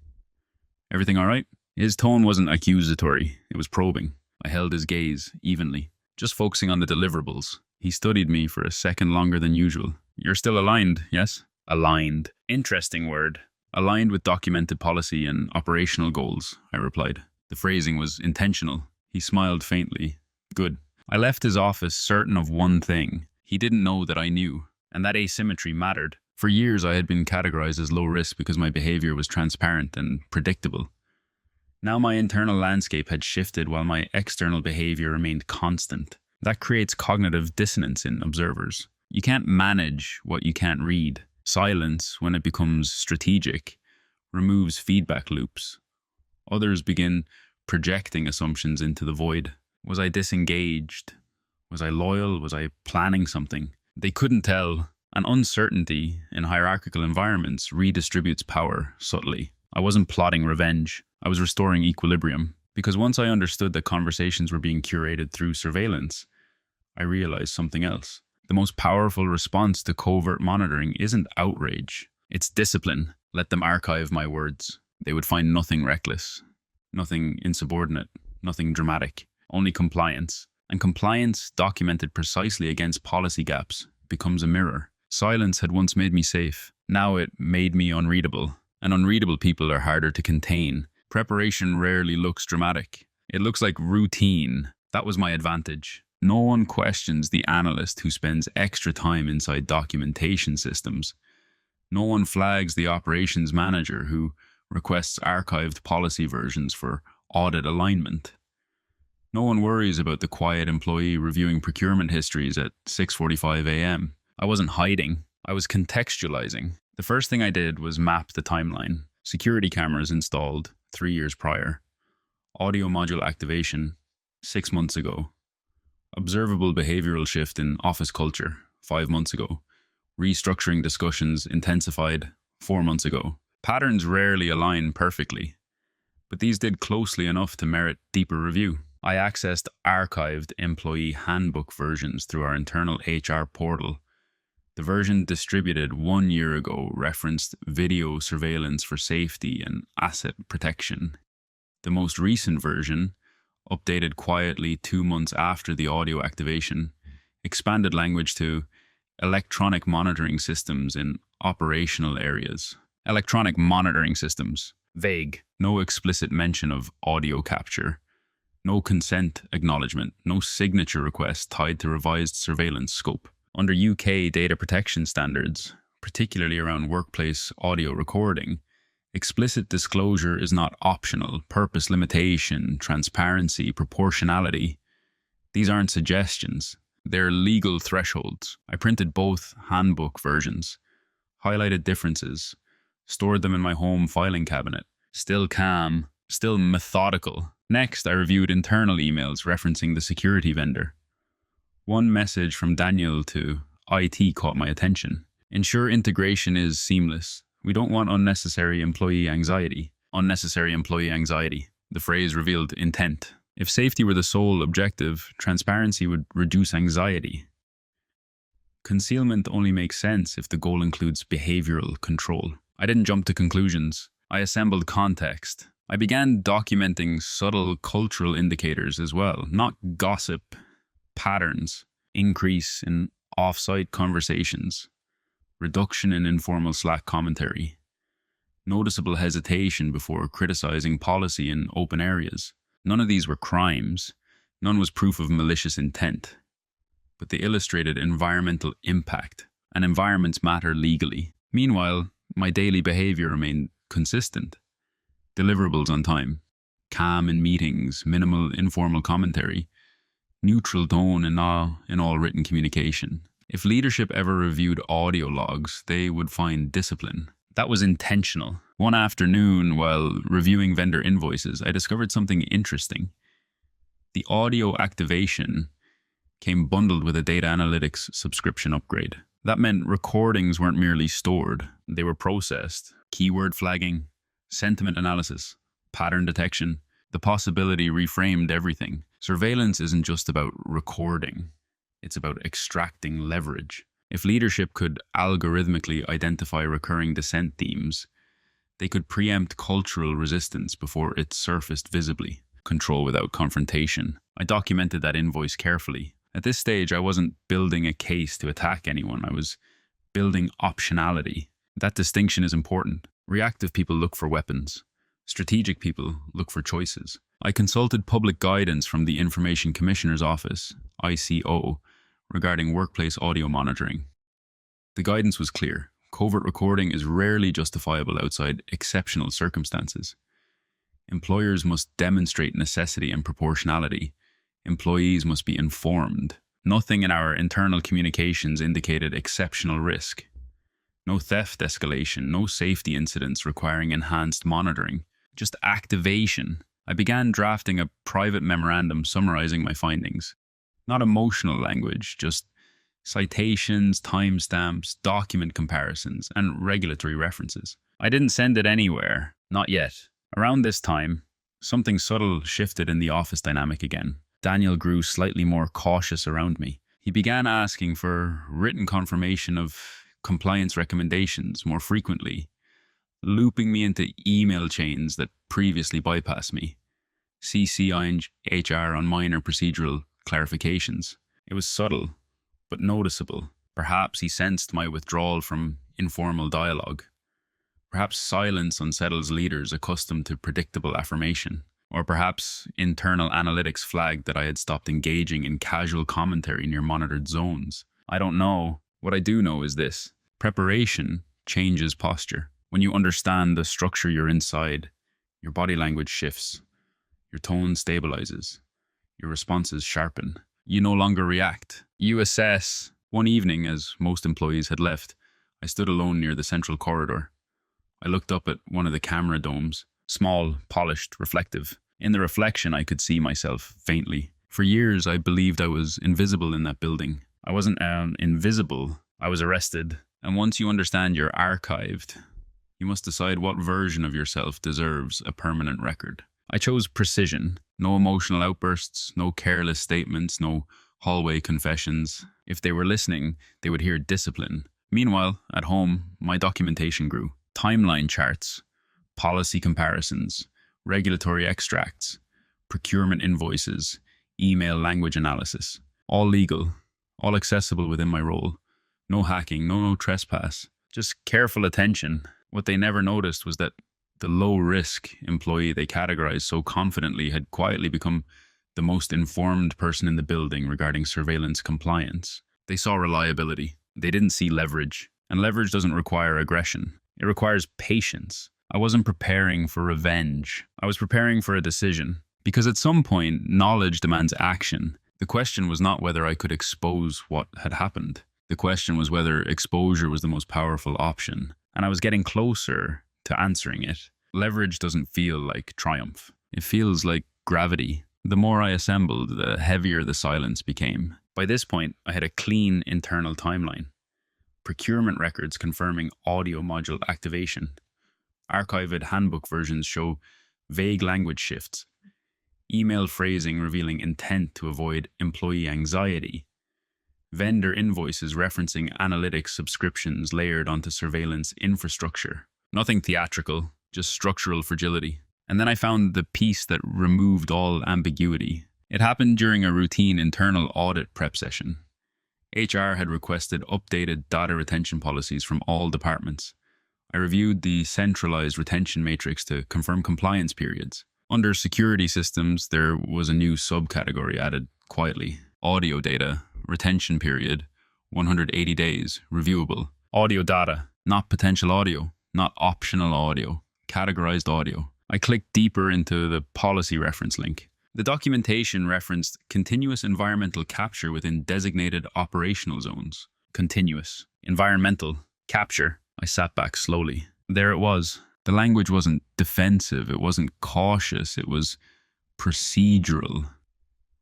"Everything all right?" His tone wasn't accusatory, it was probing. I held his gaze evenly, just focusing on the deliverables. He studied me for a second longer than usual. "You're still aligned, yes?" Aligned. Interesting word. "Aligned with documented policy and operational goals," I replied. The phrasing was intentional. He smiled faintly. "Good." I left his office certain of one thing. He didn't know that I knew, and that asymmetry mattered. For years, I had been categorized as low risk because my behavior was transparent and predictable. Now my internal landscape had shifted while my external behavior remained constant. That creates cognitive dissonance in observers. You can't manage what you can't read. Silence, when it becomes strategic, removes feedback loops. Others begin projecting assumptions into the void. Was I disengaged? Was I loyal? Was I planning something? They couldn't tell. And uncertainty in hierarchical environments redistributes power subtly. I wasn't plotting revenge. I was restoring equilibrium. Because once I understood that conversations were being curated through surveillance, I realized something else. The most powerful response to covert monitoring isn't outrage. It's discipline. Let them archive my words. They would find nothing reckless, nothing insubordinate, nothing dramatic, only compliance. And compliance, documented precisely against policy gaps, becomes a mirror. Silence had once made me safe. Now it made me unreadable. And unreadable people are harder to contain. Preparation rarely looks dramatic. It looks like routine. That was my advantage. No one questions the analyst who spends extra time inside documentation systems. No one flags the operations manager who requests archived policy versions for audit alignment. No one worries about the quiet employee reviewing procurement histories at 6:45 a.m. I wasn't hiding. I was contextualizing. The first thing I did was map the timeline. Security cameras installed 3 years prior. Audio module activation 6 months ago. Observable behavioral shift in office culture 5 months ago. Restructuring discussions intensified 4 months ago. Patterns rarely align perfectly, but these did closely enough to merit deeper review. I accessed archived employee handbook versions through our internal HR portal. The version distributed 1 year ago referenced video surveillance for safety and asset protection. The most recent version, updated quietly 2 months after the audio activation, expanded language to electronic monitoring systems in operational areas. Electronic monitoring systems. Vague. No explicit mention of audio capture. No consent acknowledgement. No signature request tied to revised surveillance scope. Under UK data protection standards, particularly around workplace audio recording, explicit disclosure is not optional. Purpose limitation, transparency, proportionality. These aren't suggestions. They're legal thresholds. I printed both handbook versions, highlighted differences, stored them in my home filing cabinet. Still calm, still methodical. Next, I reviewed internal emails referencing the security vendor. One message from Daniel to IT caught my attention. Ensure integration is seamless. We don't want unnecessary employee anxiety. Unnecessary employee anxiety. The phrase revealed intent. If safety were the sole objective, transparency would reduce anxiety. Concealment only makes sense if the goal includes behavioral control. I didn't jump to conclusions. I assembled context. I began documenting subtle cultural indicators as well, not gossip, patterns, increase in off-site conversations, reduction in informal Slack commentary, noticeable hesitation before criticizing policy in open areas. None of these were crimes. None was proof of malicious intent. But they illustrated environmental impact, and environments matter legally. Meanwhile, my daily behavior remained consistent. Deliverables on time, calm in meetings, minimal informal commentary, neutral tone in all written communication. If leadership ever reviewed audio logs, they would find discipline. That was intentional. One afternoon, while reviewing vendor invoices, I discovered something interesting. The audio activation came bundled with a data analytics subscription upgrade. That meant recordings weren't merely stored, they were processed. Keyword flagging, sentiment analysis, pattern detection. The possibility reframed everything. Surveillance isn't just about recording, it's about extracting leverage. If leadership could algorithmically identify recurring dissent themes, they could preempt cultural resistance before it surfaced visibly. Control without confrontation. I documented that invoice carefully. At this stage, I wasn't building a case to attack anyone. I was building optionality. That distinction is important. Reactive people look for weapons. Strategic people look for choices. I consulted public guidance from the Information Commissioner's Office, ICO, regarding workplace audio monitoring. The guidance was clear. Covert recording is rarely justifiable outside exceptional circumstances. Employers must demonstrate necessity and proportionality. Employees must be informed. Nothing in our internal communications indicated exceptional risk. No theft escalation, no safety incidents requiring enhanced monitoring, just activation. I began drafting a private memorandum summarizing my findings. Not emotional language, just citations, timestamps, document comparisons, and regulatory references. I didn't send it anywhere, not yet. Around this time, something subtle shifted in the office dynamic again. Daniel grew slightly more cautious around me. He began asking for written confirmation of compliance recommendations more frequently, looping me into email chains that previously bypassed me, CCing HR on minor procedural clarifications. It was subtle, but noticeable. Perhaps he sensed my withdrawal from informal dialogue. Perhaps silence unsettles leaders accustomed to predictable affirmation. Or perhaps internal analytics flagged that I had stopped engaging in casual commentary near monitored zones. I don't know. What I do know is this. Preparation changes posture. When you understand the structure you're inside, your body language shifts, your tone stabilizes, your responses sharpen. You no longer react. You assess. One evening, as most employees had left, I stood alone near the central corridor. I looked up at one of the camera domes, small, polished, reflective. In the reflection, I could see myself faintly. For years, I believed I was invisible in that building. I wasn't invisible, I was arrested. And once you understand you're archived, you must decide what version of yourself deserves a permanent record. I chose precision. No emotional outbursts, no careless statements, no hallway confessions. If they were listening, they would hear discipline. Meanwhile, at home, my documentation grew. Timeline charts, policy comparisons, regulatory extracts, procurement invoices, email language analysis. All legal, all accessible within my role. No hacking, no trespass. Just careful attention. What they never noticed was that the low-risk employee they categorized so confidently had quietly become the most informed person in the building regarding surveillance compliance. They saw reliability. They didn't see leverage. And leverage doesn't require aggression. It requires patience. I wasn't preparing for revenge. I was preparing for a decision. Because at some point, knowledge demands action. The question was not whether I could expose what had happened. The question was whether exposure was the most powerful option. And I was getting closer to answering it. Leverage doesn't feel like triumph. It feels like gravity. The more I assembled, the heavier the silence became. By this point, I had a clean internal timeline. Procurement records confirming audio module activation. Archived handbook versions show vague language shifts. Email phrasing revealing intent to avoid employee anxiety. Vendor invoices referencing analytics subscriptions layered onto surveillance infrastructure. Nothing theatrical, just structural fragility. And then I found the piece that removed all ambiguity. It happened during a routine internal audit prep session. HR had requested updated data retention policies from all departments. I reviewed the centralized retention matrix to confirm compliance periods. Under security systems, there was a new subcategory added quietly. Audio data, retention period, 180 days, reviewable. Audio data, not potential audio, not optional audio, categorized audio. I clicked deeper into the policy reference link. The documentation referenced continuous environmental capture within designated operational zones. Continuous. Environmental. Capture. I sat back slowly. There it was. The language wasn't defensive, it wasn't cautious, it was procedural.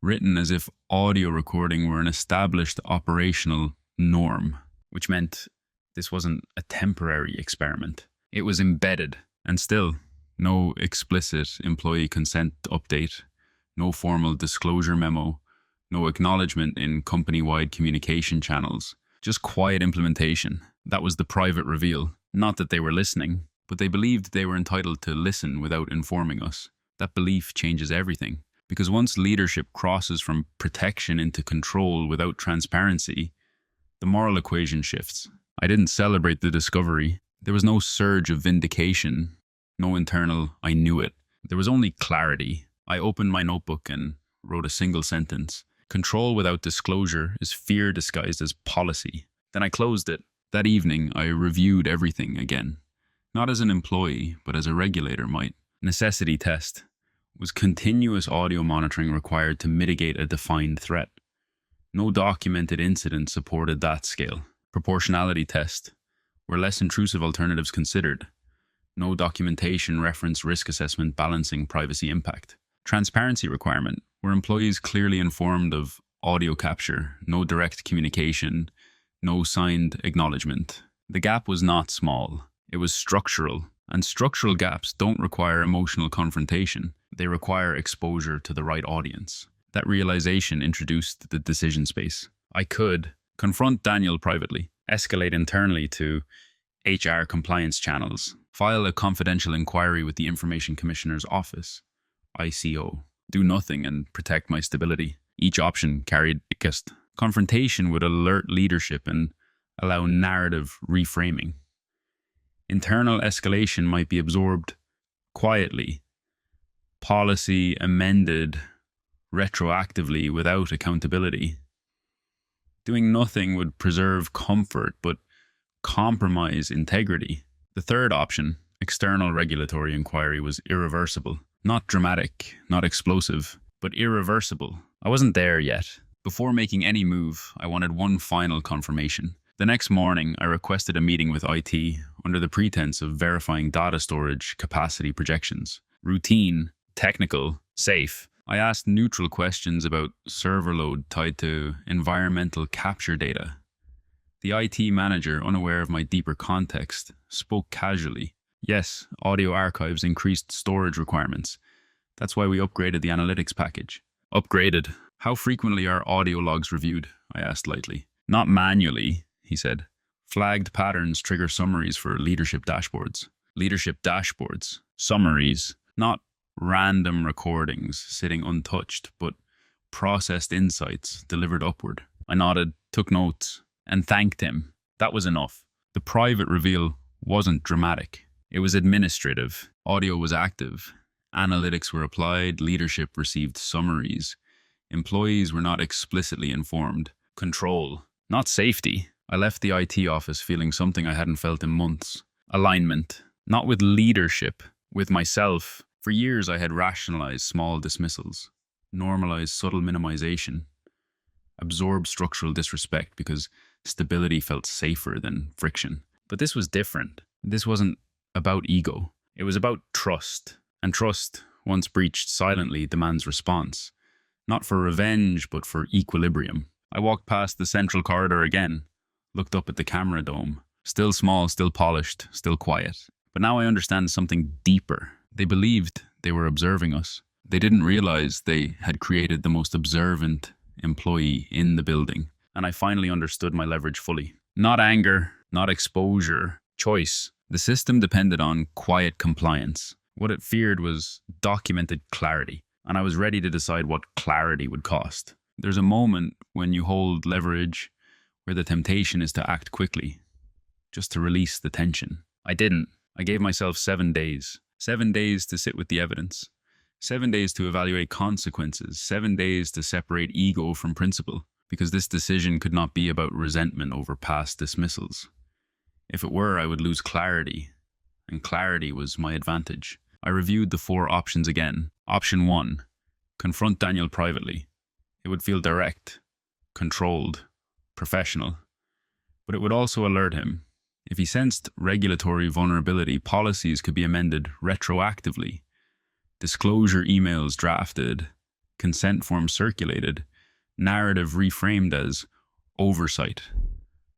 Written as if audio recording were an established operational norm, which meant this wasn't a temporary experiment. It was embedded, and still, no explicit employee consent update, no formal disclosure memo, no acknowledgement in company-wide communication channels, just quiet implementation. That was the private reveal. Not that they were listening, but they believed they were entitled to listen without informing us. That belief changes everything. Because once leadership crosses from protection into control without transparency, the moral equation shifts. I didn't celebrate the discovery. There was no surge of vindication, no internal, I knew it. There was only clarity. I opened my notebook and wrote a single sentence. Control without disclosure is fear disguised as policy. Then I closed it. That evening, I reviewed everything again. Not as an employee, but as a regulator might. Necessity test. Was continuous audio monitoring required to mitigate a defined threat? No documented incident supported that scale. Proportionality test. Were less intrusive alternatives considered? No documentation referenced risk assessment balancing privacy impact. Transparency requirement. Were employees clearly informed of audio capture? No direct communication? No signed acknowledgement? The gap was not small. It was structural. And structural gaps don't require emotional confrontation. They require exposure to the right audience. That realization introduced the decision space. I could confront Daniel privately, escalate internally to HR compliance channels, file a confidential inquiry with the Information Commissioner's Office, ICO, do nothing and protect my stability. Each option carried cost. Confrontation would alert leadership and allow narrative reframing. Internal escalation might be absorbed quietly. Policy amended retroactively without accountability. Doing nothing would preserve comfort but compromise integrity. The third option, external regulatory inquiry, was irreversible. Not dramatic, not explosive, but irreversible. I wasn't there yet. Before making any move, I wanted one final confirmation. The next morning, I requested a meeting with IT under the pretense of verifying data storage capacity projections. Routine, technical, safe. I asked neutral questions about server load tied to environmental capture data. The IT manager, unaware of my deeper context, spoke casually. Yes, audio archives increased storage requirements. That's why we upgraded the analytics package. Upgraded? How frequently are audio logs reviewed? I asked lightly. Not manually, he said. Flagged patterns trigger summaries for leadership dashboards. Leadership dashboards. Summaries. Not random recordings sitting untouched, but processed insights delivered upward. I nodded, took notes, and thanked him. That was enough. The private reveal wasn't dramatic. It was administrative. Audio was active. Analytics were applied. Leadership received summaries. Employees were not explicitly informed. Control, not safety. I left the IT office feeling something I hadn't felt in months. Alignment, not with leadership, with myself. For years I had rationalized small dismissals, normalized subtle minimization, absorbed structural disrespect because stability felt safer than friction. But this was different. This wasn't about ego. It was about trust. And trust, once breached silently, demands response. Not for revenge, but for equilibrium. I walked past the central corridor again, looked up at the camera dome. Still small, still polished, still quiet. But now I understand something deeper. They believed they were observing us. They didn't realize they had created the most observant employee in the building. And I finally understood my leverage fully. Not anger, not exposure, choice. The system depended on quiet compliance. What it feared was documented clarity. And I was ready to decide what clarity would cost. There's a moment when you hold leverage where the temptation is to act quickly, just to release the tension. I didn't. I gave myself 7 days. 7 days to sit with the evidence. 7 days to evaluate consequences. 7 days to separate ego from principle. Because this decision could not be about resentment over past dismissals. If it were, I would lose clarity. And clarity was my advantage. I reviewed the 4 options again. Option 1, confront Daniel privately. It would feel direct, controlled, professional. But it would also alert him. If he sensed regulatory vulnerability, policies could be amended retroactively. Disclosure emails drafted, consent forms circulated, narrative reframed as oversight.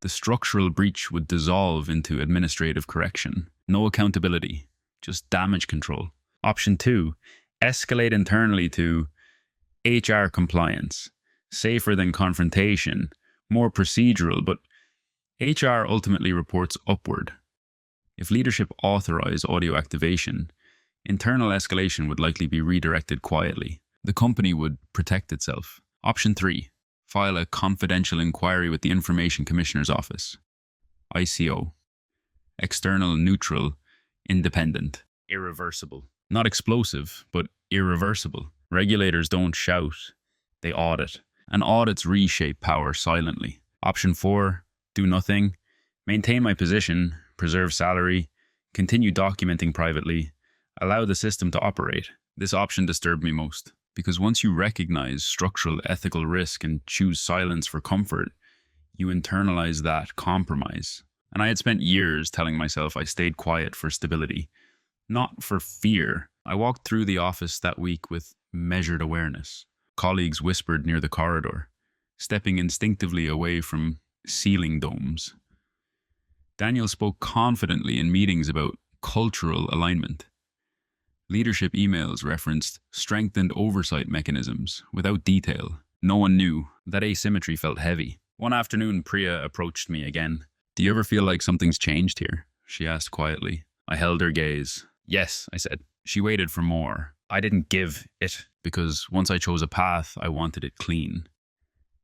The structural breach would dissolve into administrative correction. No accountability, just damage control. Option 2, escalate internally to HR compliance, safer than confrontation, more procedural, but HR ultimately reports upward. If leadership authorized audio activation, internal escalation would likely be redirected quietly. The company would protect itself. Option 3, file a confidential inquiry with the Information Commissioner's Office. ICO. External, neutral, independent, irreversible. Not explosive, but irreversible. Regulators don't shout, they audit. And audits reshape power silently. Option 4, do nothing, maintain my position, preserve salary, continue documenting privately, allow the system to operate. This option disturbed me most, because once you recognize structural ethical risk and choose silence for comfort, you internalize that compromise. And I had spent years telling myself I stayed quiet for stability, not for fear. I walked through the office that week with measured awareness. Colleagues whispered near the corridor, stepping instinctively away from ceiling domes. Daniel spoke confidently in meetings about cultural alignment. Leadership emails referenced strengthened oversight mechanisms without detail. No one knew. That asymmetry felt heavy. One afternoon, Priya approached me again. "Do you ever feel like something's changed here?" she asked quietly. I held her gaze. "Yes," I said. She waited for more. I didn't give it, because once I chose a path, I wanted it clean.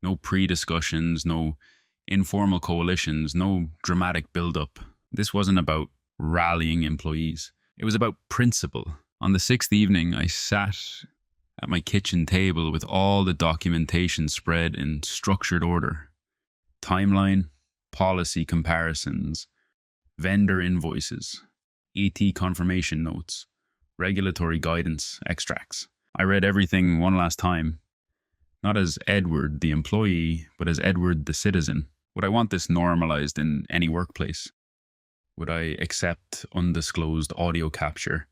No pre-discussions, no informal coalitions, no dramatic build-up. This wasn't about rallying employees. It was about principle. On the 6th evening, I sat at my kitchen table with all the documentation spread in structured order. Timeline, policy comparisons, vendor invoices, ET confirmation notes, regulatory guidance extracts. I read everything one last time, not as Edward the employee, but as Edward the citizen. Would I want this normalized in any workplace? Would I accept undisclosed audio capture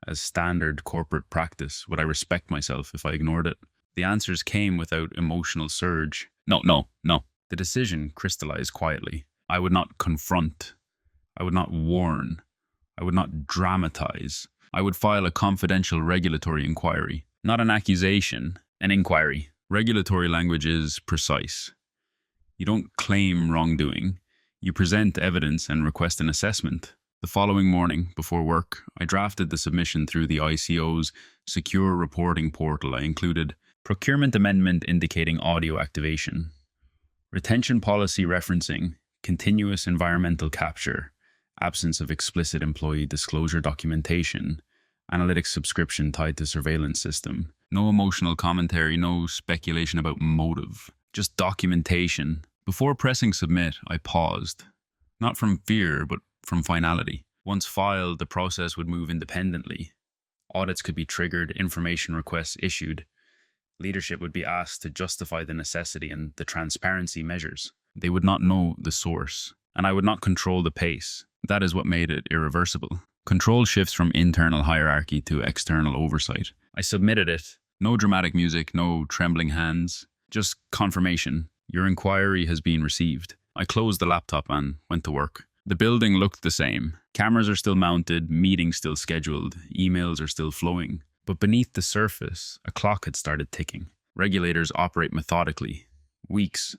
as standard corporate practice? Would I respect myself if I ignored it? The answers came without emotional surge. No, no, no. The decision crystallized quietly. I would not confront. I would not warn. I would not dramatize. I would file a confidential regulatory inquiry. Not an accusation, an inquiry. Regulatory language is precise. You don't claim wrongdoing. You present evidence and request an assessment. The following morning, before work, I drafted the submission through the ICO's secure reporting portal. I included procurement amendment indicating audio activation, retention policy referencing continuous environmental capture, absence of explicit employee disclosure documentation, analytics subscription tied to surveillance system. No emotional commentary, no speculation about motive, just documentation. Before pressing submit, I paused. Not from fear, but from finality. Once filed, the process would move independently. Audits could be triggered, information requests issued. Leadership would be asked to justify the necessity and the transparency measures. They would not know the source, and I would not control the pace. That is what made it irreversible. Control shifts from internal hierarchy to external oversight. I submitted it. No dramatic music, no trembling hands. Just confirmation. Your inquiry has been received. I closed the laptop and went to work. The building looked the same. Cameras are still mounted, meetings still scheduled, emails are still flowing. But beneath the surface, a clock had started ticking. Regulators operate methodically. Weeks,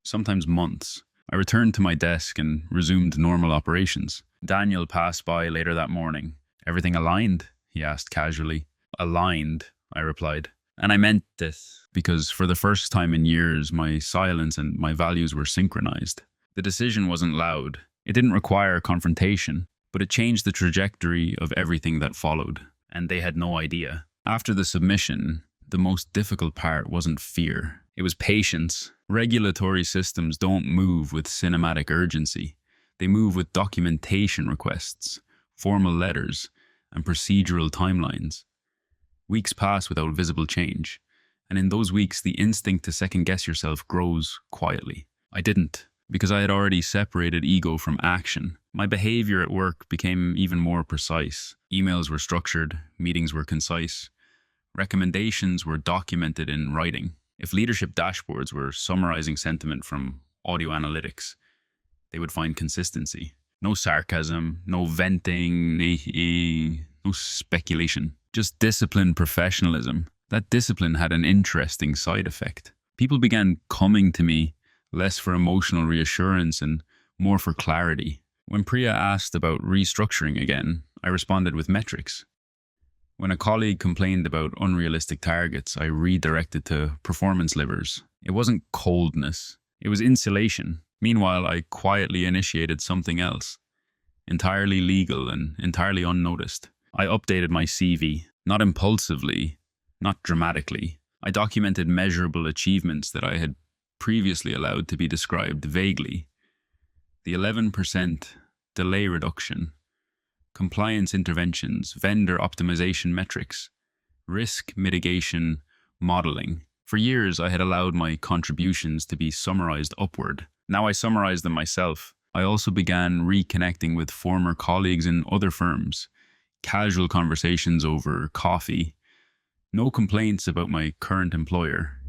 sometimes months. I returned to my desk and resumed normal operations. Daniel passed by later that morning. "Everything aligned?" he asked casually. "Aligned," I replied. And I meant this, because for the first time in years, my silence and my values were synchronized. The decision wasn't loud. It didn't require confrontation, but it changed the trajectory of everything that followed. And they had no idea. After the submission, the most difficult part wasn't fear. It was patience. Regulatory systems don't move with cinematic urgency. They move with documentation requests, formal letters, and procedural timelines. Weeks pass without visible change, and in those weeks, the instinct to second-guess yourself grows quietly. I didn't, because I had already separated ego from action. My behavior at work became even more precise. Emails were structured, meetings were concise, recommendations were documented in writing. If leadership dashboards were summarizing sentiment from audio analytics, they would find consistency. No sarcasm, no venting, no speculation. Just disciplined professionalism. That discipline had an interesting side effect. People began coming to me less for emotional reassurance and more for clarity. When Priya asked about restructuring again, I responded with metrics. When a colleague complained about unrealistic targets, I redirected to performance levers. It wasn't coldness, it was insulation. Meanwhile, I quietly initiated something else, entirely legal and entirely unnoticed. I updated my CV, not impulsively, not dramatically. I documented measurable achievements that I had previously allowed to be described vaguely. The 11% delay reduction, compliance interventions, vendor optimization metrics, risk mitigation modeling. For years, I had allowed my contributions to be summarized upward. Now I summarize them myself. I also began reconnecting with former colleagues in other firms. Casual conversations over coffee. No complaints about my current employer.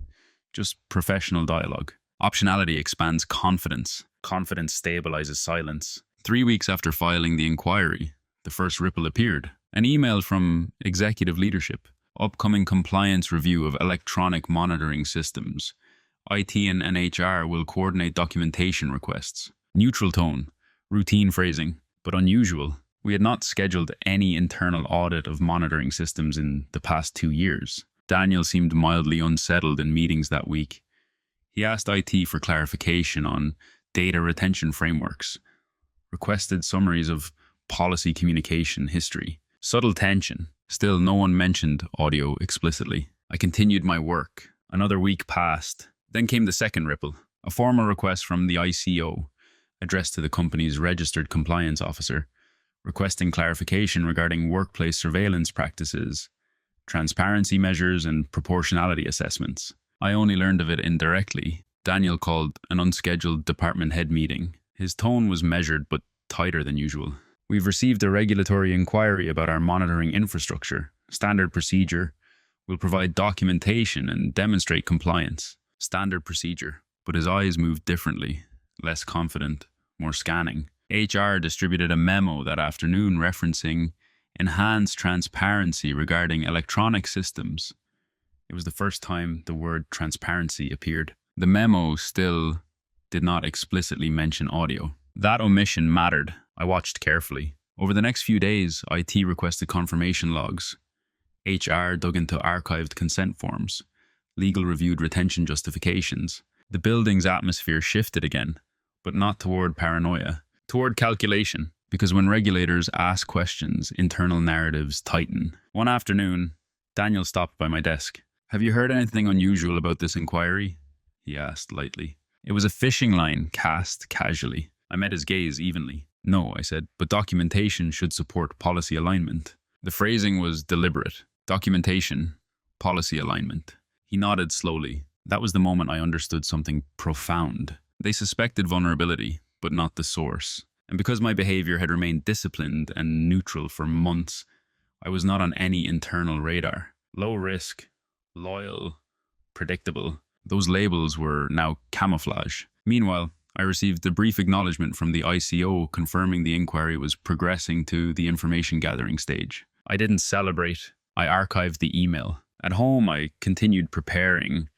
Just professional dialogue. Optionality expands confidence. Confidence stabilizes silence. 3 weeks after filing the inquiry, the first ripple appeared. An email from executive leadership. Upcoming compliance review of electronic monitoring systems. IT and HR will coordinate documentation requests. Neutral tone. Routine phrasing. But unusual. We had not scheduled any internal audit of monitoring systems in the past 2 years. Daniel seemed mildly unsettled in meetings that week. He asked IT for clarification on data retention frameworks, requested summaries of policy communication history. Subtle tension. Still, no one mentioned audio explicitly. I continued my work. Another week passed. Then came the second ripple, a formal request from the ICO, addressed to the company's registered compliance officer, requesting clarification regarding workplace surveillance practices, transparency measures, and proportionality assessments. I only learned of it indirectly. Daniel called an unscheduled department head meeting. His tone was measured but tighter than usual. We've received a regulatory inquiry about our monitoring infrastructure. Standard procedure. We'll provide documentation and demonstrate compliance. Standard procedure. But his eyes moved differently, less confident, more scanning. HR distributed a memo that afternoon referencing enhanced transparency regarding electronic systems. It was the first time the word transparency appeared. The memo still did not explicitly mention audio. That omission mattered. I watched carefully. Over the next few days, IT requested confirmation logs. HR dug into archived consent forms. Legal reviewed retention justifications. The building's atmosphere shifted again, but not toward paranoia, toward calculation. Because when regulators ask questions, internal narratives tighten. One afternoon, Daniel stopped by my desk. "Have you heard anything unusual about this inquiry?" he asked lightly. It was a fishing line cast casually. I met his gaze evenly. "No," I said, "but documentation should support policy alignment." The phrasing was deliberate. Documentation, policy alignment. He nodded slowly. That was the moment I understood something profound. They suspected vulnerability, but not the source. And because my behavior had remained disciplined and neutral for months, I was not on any internal radar. Low risk, loyal, predictable. Those labels were now camouflage. Meanwhile, I received a brief acknowledgement from the ICO confirming the inquiry was progressing to the information gathering stage. I didn't celebrate. I archived the email. At home, I continued preparing,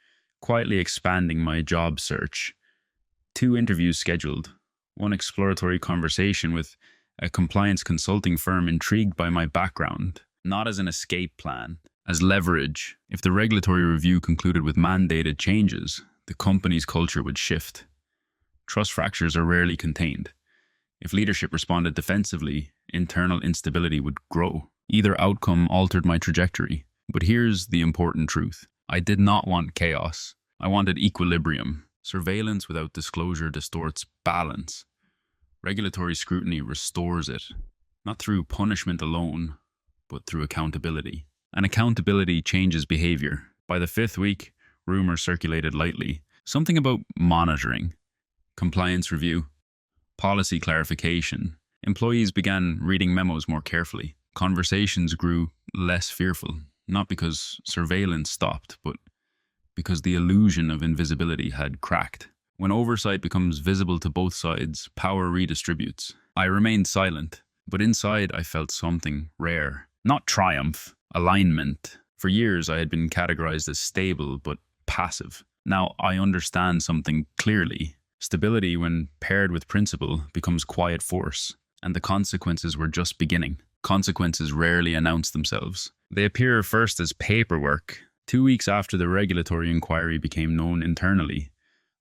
quietly expanding my job search. 2 interviews scheduled. One exploratory conversation with a compliance consulting firm intrigued by my background, not as an escape plan, as leverage. If the regulatory review concluded with mandated changes, the company's culture would shift. Trust fractures are rarely contained. If leadership responded defensively, internal instability would grow. Either outcome altered my trajectory. But here's the important truth. I did not want chaos. I wanted equilibrium. Surveillance without disclosure distorts balance. Regulatory scrutiny restores it, not through punishment alone, but through accountability. And accountability changes behavior. By the 5th week, rumors circulated lightly. Something about monitoring, compliance review, policy clarification. Employees began reading memos more carefully. Conversations grew less fearful, not because surveillance stopped, but because the illusion of invisibility had cracked. When oversight becomes visible to both sides, power redistributes. I remained silent, but inside I felt something rare. Not triumph, alignment. For years I had been categorized as stable but passive. Now I understand something clearly. Stability, when paired with principle, becomes quiet force, and the consequences were just beginning. Consequences rarely announce themselves. They appear first as paperwork. 2 weeks after the regulatory inquiry became known internally,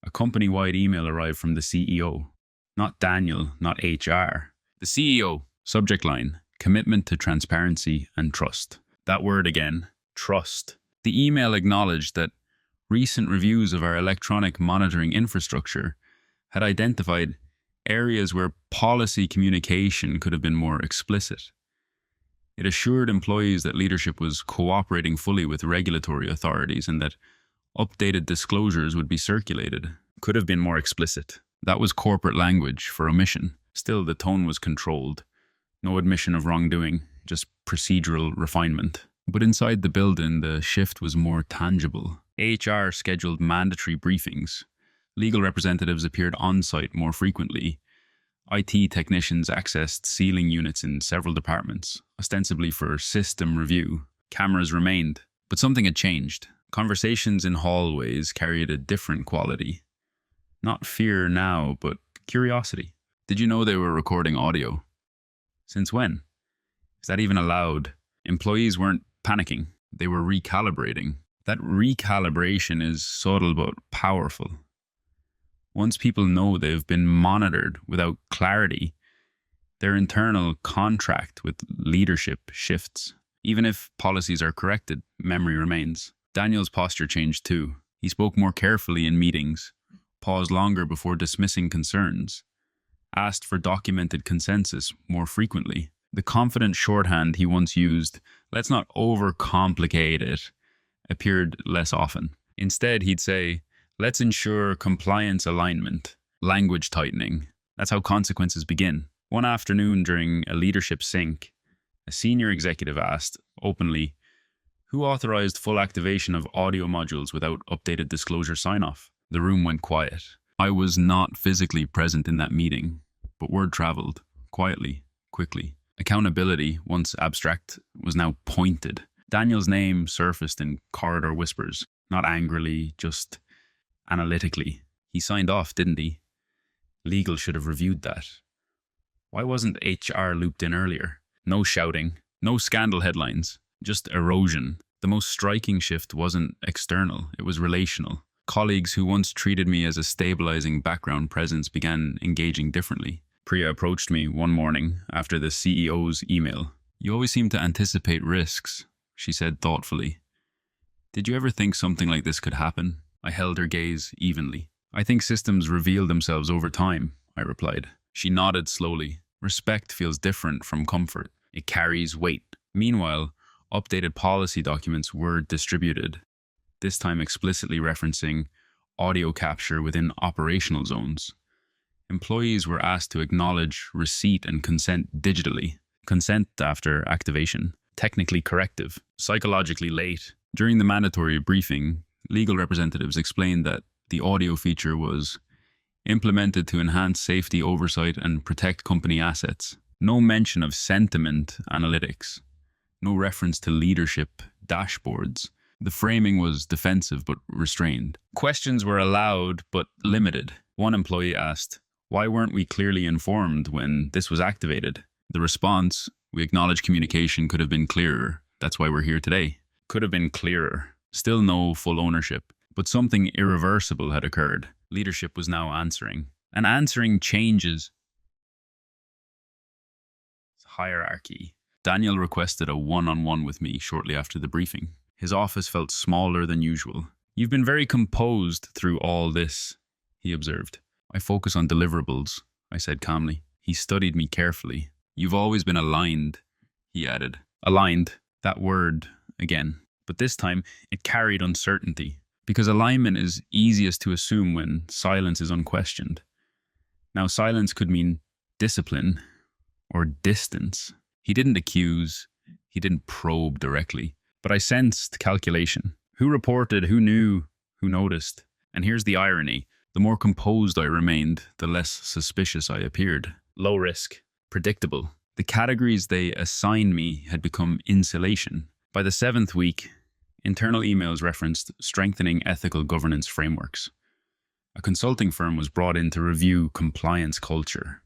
a company-wide email arrived from the CEO. Not Daniel, not HR. The CEO. Subject line: commitment to transparency and trust. That word again, trust. The email acknowledged that recent reviews of our electronic monitoring infrastructure had identified areas where policy communication could have been more explicit. It assured employees that leadership was cooperating fully with regulatory authorities and that updated disclosures would be circulated. Could have been more explicit. That was corporate language for omission. Still, the tone was controlled. No admission of wrongdoing, just procedural refinement. But inside the building, the shift was more tangible. HR scheduled mandatory briefings. Legal representatives appeared on-site more frequently. IT technicians accessed sealing units in several departments, ostensibly for system review. Cameras remained, but something had changed. Conversations in hallways carried a different quality. Not fear now, but curiosity. Did you know they were recording audio? Since when? Is that even allowed? Employees weren't panicking. They were recalibrating. That recalibration is subtle but powerful. Once people know they've been monitored without clarity, their internal contract with leadership shifts. Even if policies are corrected, memory remains. Daniel's posture changed too. He spoke more carefully in meetings, paused longer before dismissing concerns, asked for documented consensus more frequently. The confident shorthand he once used, "Let's not overcomplicate it," appeared less often. Instead, he'd say, Let's ensure compliance alignment, language tightening. That's how consequences begin. One afternoon during a leadership sync, a senior executive asked, openly, who authorized full activation of audio modules without updated disclosure sign-off? The room went quiet. I was not physically present in that meeting, but word traveled, quietly, quickly. Accountability, once abstract, was now pointed. Daniel's name surfaced in corridor whispers, not angrily, just analytically. He signed off, didn't he? Legal should have reviewed that. Why wasn't HR looped in earlier? No shouting, no scandal headlines, just erosion. The most striking shift wasn't external, it was relational. Colleagues who once treated me as a stabilizing background presence began engaging differently. Priya approached me one morning after the CEO's email. You always seem to anticipate risks, she said thoughtfully. Did you ever think something like this could happen? I held her gaze evenly. I think systems reveal themselves over time, I replied. She nodded slowly. Respect feels different from comfort. It carries weight. Meanwhile, updated policy documents were distributed, this time explicitly referencing audio capture within operational zones. Employees were asked to acknowledge receipt and consent digitally. Consent after activation, technically corrective, psychologically late. During the mandatory briefing, legal representatives explained that the audio feature was implemented to enhance safety oversight and protect company assets. No mention of sentiment analytics. No reference to leadership dashboards. The framing was defensive but restrained. Questions were allowed but limited. One employee asked, why weren't we clearly informed when this was activated? The response, we acknowledge communication could have been clearer. That's why we're here today. Could have been clearer. Still no full ownership. But something irreversible had occurred. Leadership was now answering. And answering changes hierarchy. Daniel requested a one-on-one with me shortly after the briefing. His office felt smaller than usual. You've been very composed through all this, he observed. I focus on deliverables, I said calmly. He studied me carefully. You've always been aligned, he added. Aligned, that word again. But this time, it carried uncertainty. Because alignment is easiest to assume when silence is unquestioned. Now, silence could mean discipline or distance. He didn't accuse, he didn't probe directly. But I sensed calculation. Who reported, who knew, who noticed? And here's the irony. The more composed I remained, the less suspicious I appeared. Low risk, predictable. The categories they assigned me had become insulation. By the 7th week, internal emails referenced strengthening ethical governance frameworks. A consulting firm was brought in to review compliance culture.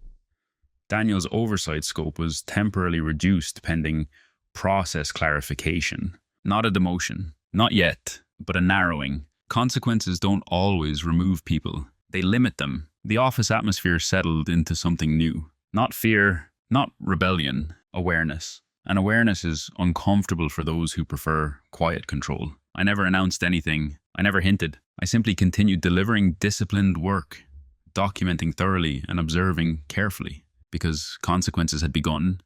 Daniel's oversight scope was temporarily reduced pending process clarification. Not a demotion. Not yet, but a narrowing. Consequences don't always remove people. They limit them. The office atmosphere settled into something new. Not fear, not rebellion, awareness. And awareness is uncomfortable for those who prefer quiet control. I never announced anything. I never hinted. I simply continued delivering disciplined work, documenting thoroughly and observing carefully, because consequences had begun,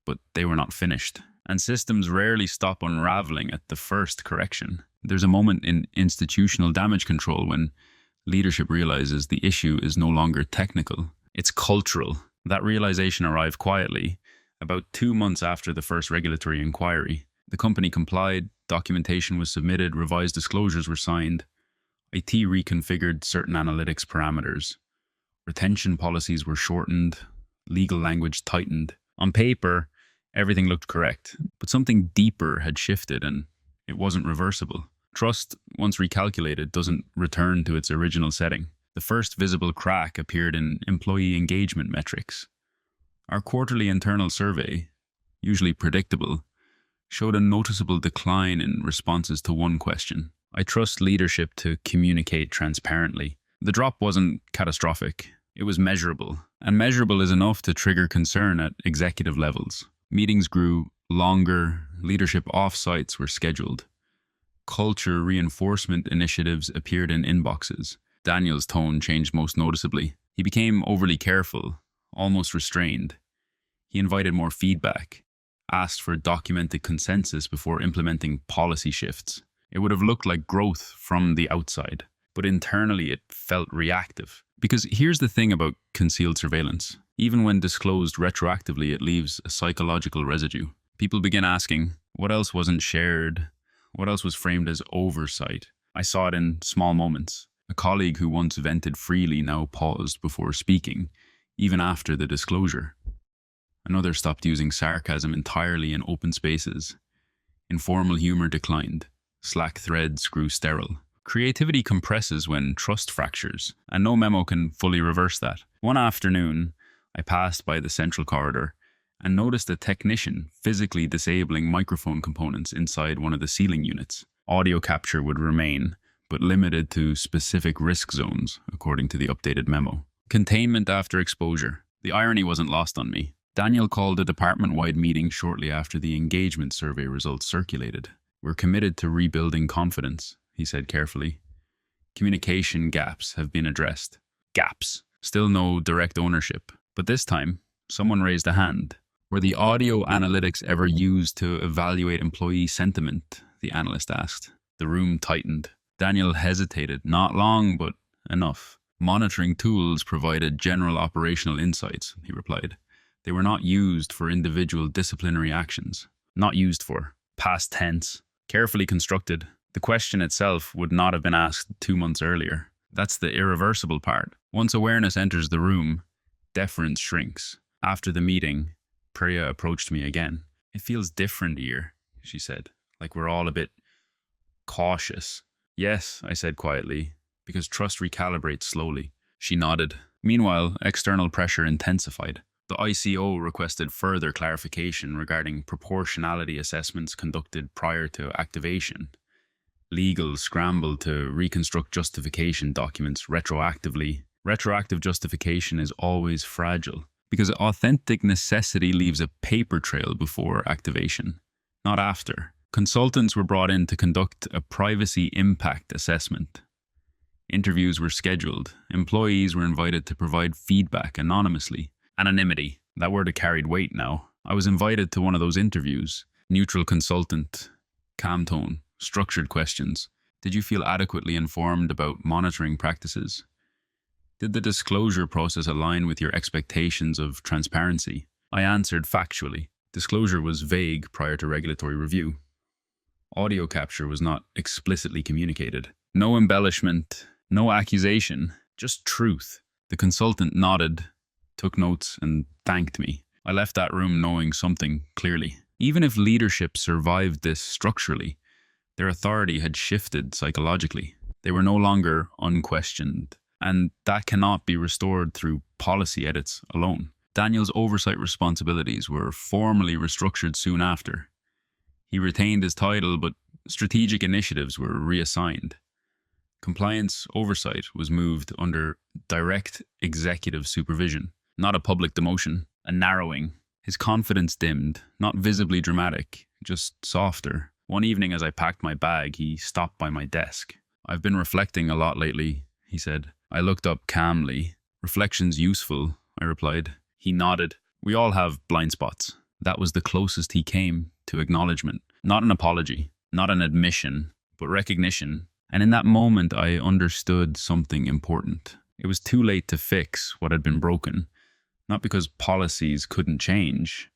but they were not finished. And systems rarely stop unraveling at the first correction. There's a moment in institutional damage control when leadership realizes the issue is no longer technical, it's cultural. That realization arrived quietly, about 2 months after the first regulatory inquiry. The company complied, documentation was submitted, revised disclosures were signed, IT reconfigured certain analytics parameters. Retention policies were shortened, legal language tightened. On paper, everything looked correct, but something deeper had shifted and it wasn't reversible. Trust, once recalculated, doesn't return to its original setting. The first visible crack appeared in employee engagement metrics. Our quarterly internal survey, usually predictable, showed a noticeable decline in responses to one question. I trust leadership to communicate transparently. The drop wasn't catastrophic. It was measurable. And measurable is enough to trigger concern at executive levels. Meetings grew longer, leadership offsites were scheduled. Culture reinforcement initiatives appeared in inboxes. Daniel's tone changed most noticeably. He became overly careful, almost restrained. He invited more feedback, asked for documented consensus before implementing policy shifts. It would have looked like growth from the outside. but internally it felt reactive. Because here's the thing about concealed surveillance. Even when disclosed retroactively, it leaves a psychological residue. People begin asking, what else wasn't shared? What else was framed as oversight? I saw it in small moments. A colleague who once vented freely now paused before speaking, even after the disclosure. Another stopped using sarcasm entirely in open spaces. Informal humor declined. Slack threads grew sterile. Creativity compresses when trust fractures, and no memo can fully reverse that. One afternoon, I passed by the central corridor and noticed a technician physically disabling microphone components inside one of the ceiling units. Audio capture would remain, but limited to specific risk zones, according to the updated memo. Containment after exposure. The irony wasn't lost on me. Daniel called a department-wide meeting shortly after the engagement survey results circulated. We're committed to rebuilding confidence, he said carefully. Communication gaps have been addressed. Gaps. Still no direct ownership. But this time, someone raised a hand. Were the audio analytics ever used to evaluate employee sentiment? The analyst asked. The room tightened. Daniel hesitated. Not long, but enough. Monitoring tools provided general operational insights, he replied. They were not used for individual disciplinary actions. Not used for. Past tense. Carefully constructed. The question itself would not have been asked 2 months earlier. That's the irreversible part. Once awareness enters the room, deference shrinks. After the meeting, Priya approached me again. It feels different here, she said, like we're all a bit cautious. Yes, I said quietly, because trust recalibrates slowly. She nodded. Meanwhile, external pressure intensified. The ICO requested further clarification regarding proportionality assessments conducted prior to activation. Legal scrambled to reconstruct justification documents retroactively. Retroactive justification is always fragile, because authentic necessity leaves a paper trail before activation, not after. Consultants were brought in to conduct a privacy impact assessment. Interviews were scheduled. Employees were invited to provide feedback anonymously. Anonymity, that word carried weight now. I was invited to one of those interviews. Neutral consultant, calm tone, structured questions. Did you feel adequately informed about monitoring practices? Did the disclosure process align with your expectations of transparency? I answered factually. Disclosure was vague prior to regulatory review. Audio capture was not explicitly communicated. No embellishment, no accusation, just truth. The consultant nodded, took notes, and thanked me. I left that room knowing something clearly. Even if leadership survived this structurally, their authority had shifted psychologically. They were no longer unquestioned, and that cannot be restored through policy edits alone. Daniel's oversight responsibilities were formally restructured soon after. He retained his title, but strategic initiatives were reassigned. Compliance oversight was moved under direct executive supervision, not a public demotion, a narrowing. His confidence dimmed, not visibly dramatic, just softer. One evening as I packed my bag, he stopped by my desk. I've been reflecting a lot lately, he said. I looked up calmly. Reflection's useful, I replied. He nodded. We all have blind spots. That was the closest he came to acknowledgement. Not an apology, not an admission, but recognition. And in that moment, I understood something important. It was too late to fix what had been broken, not because policies couldn't change,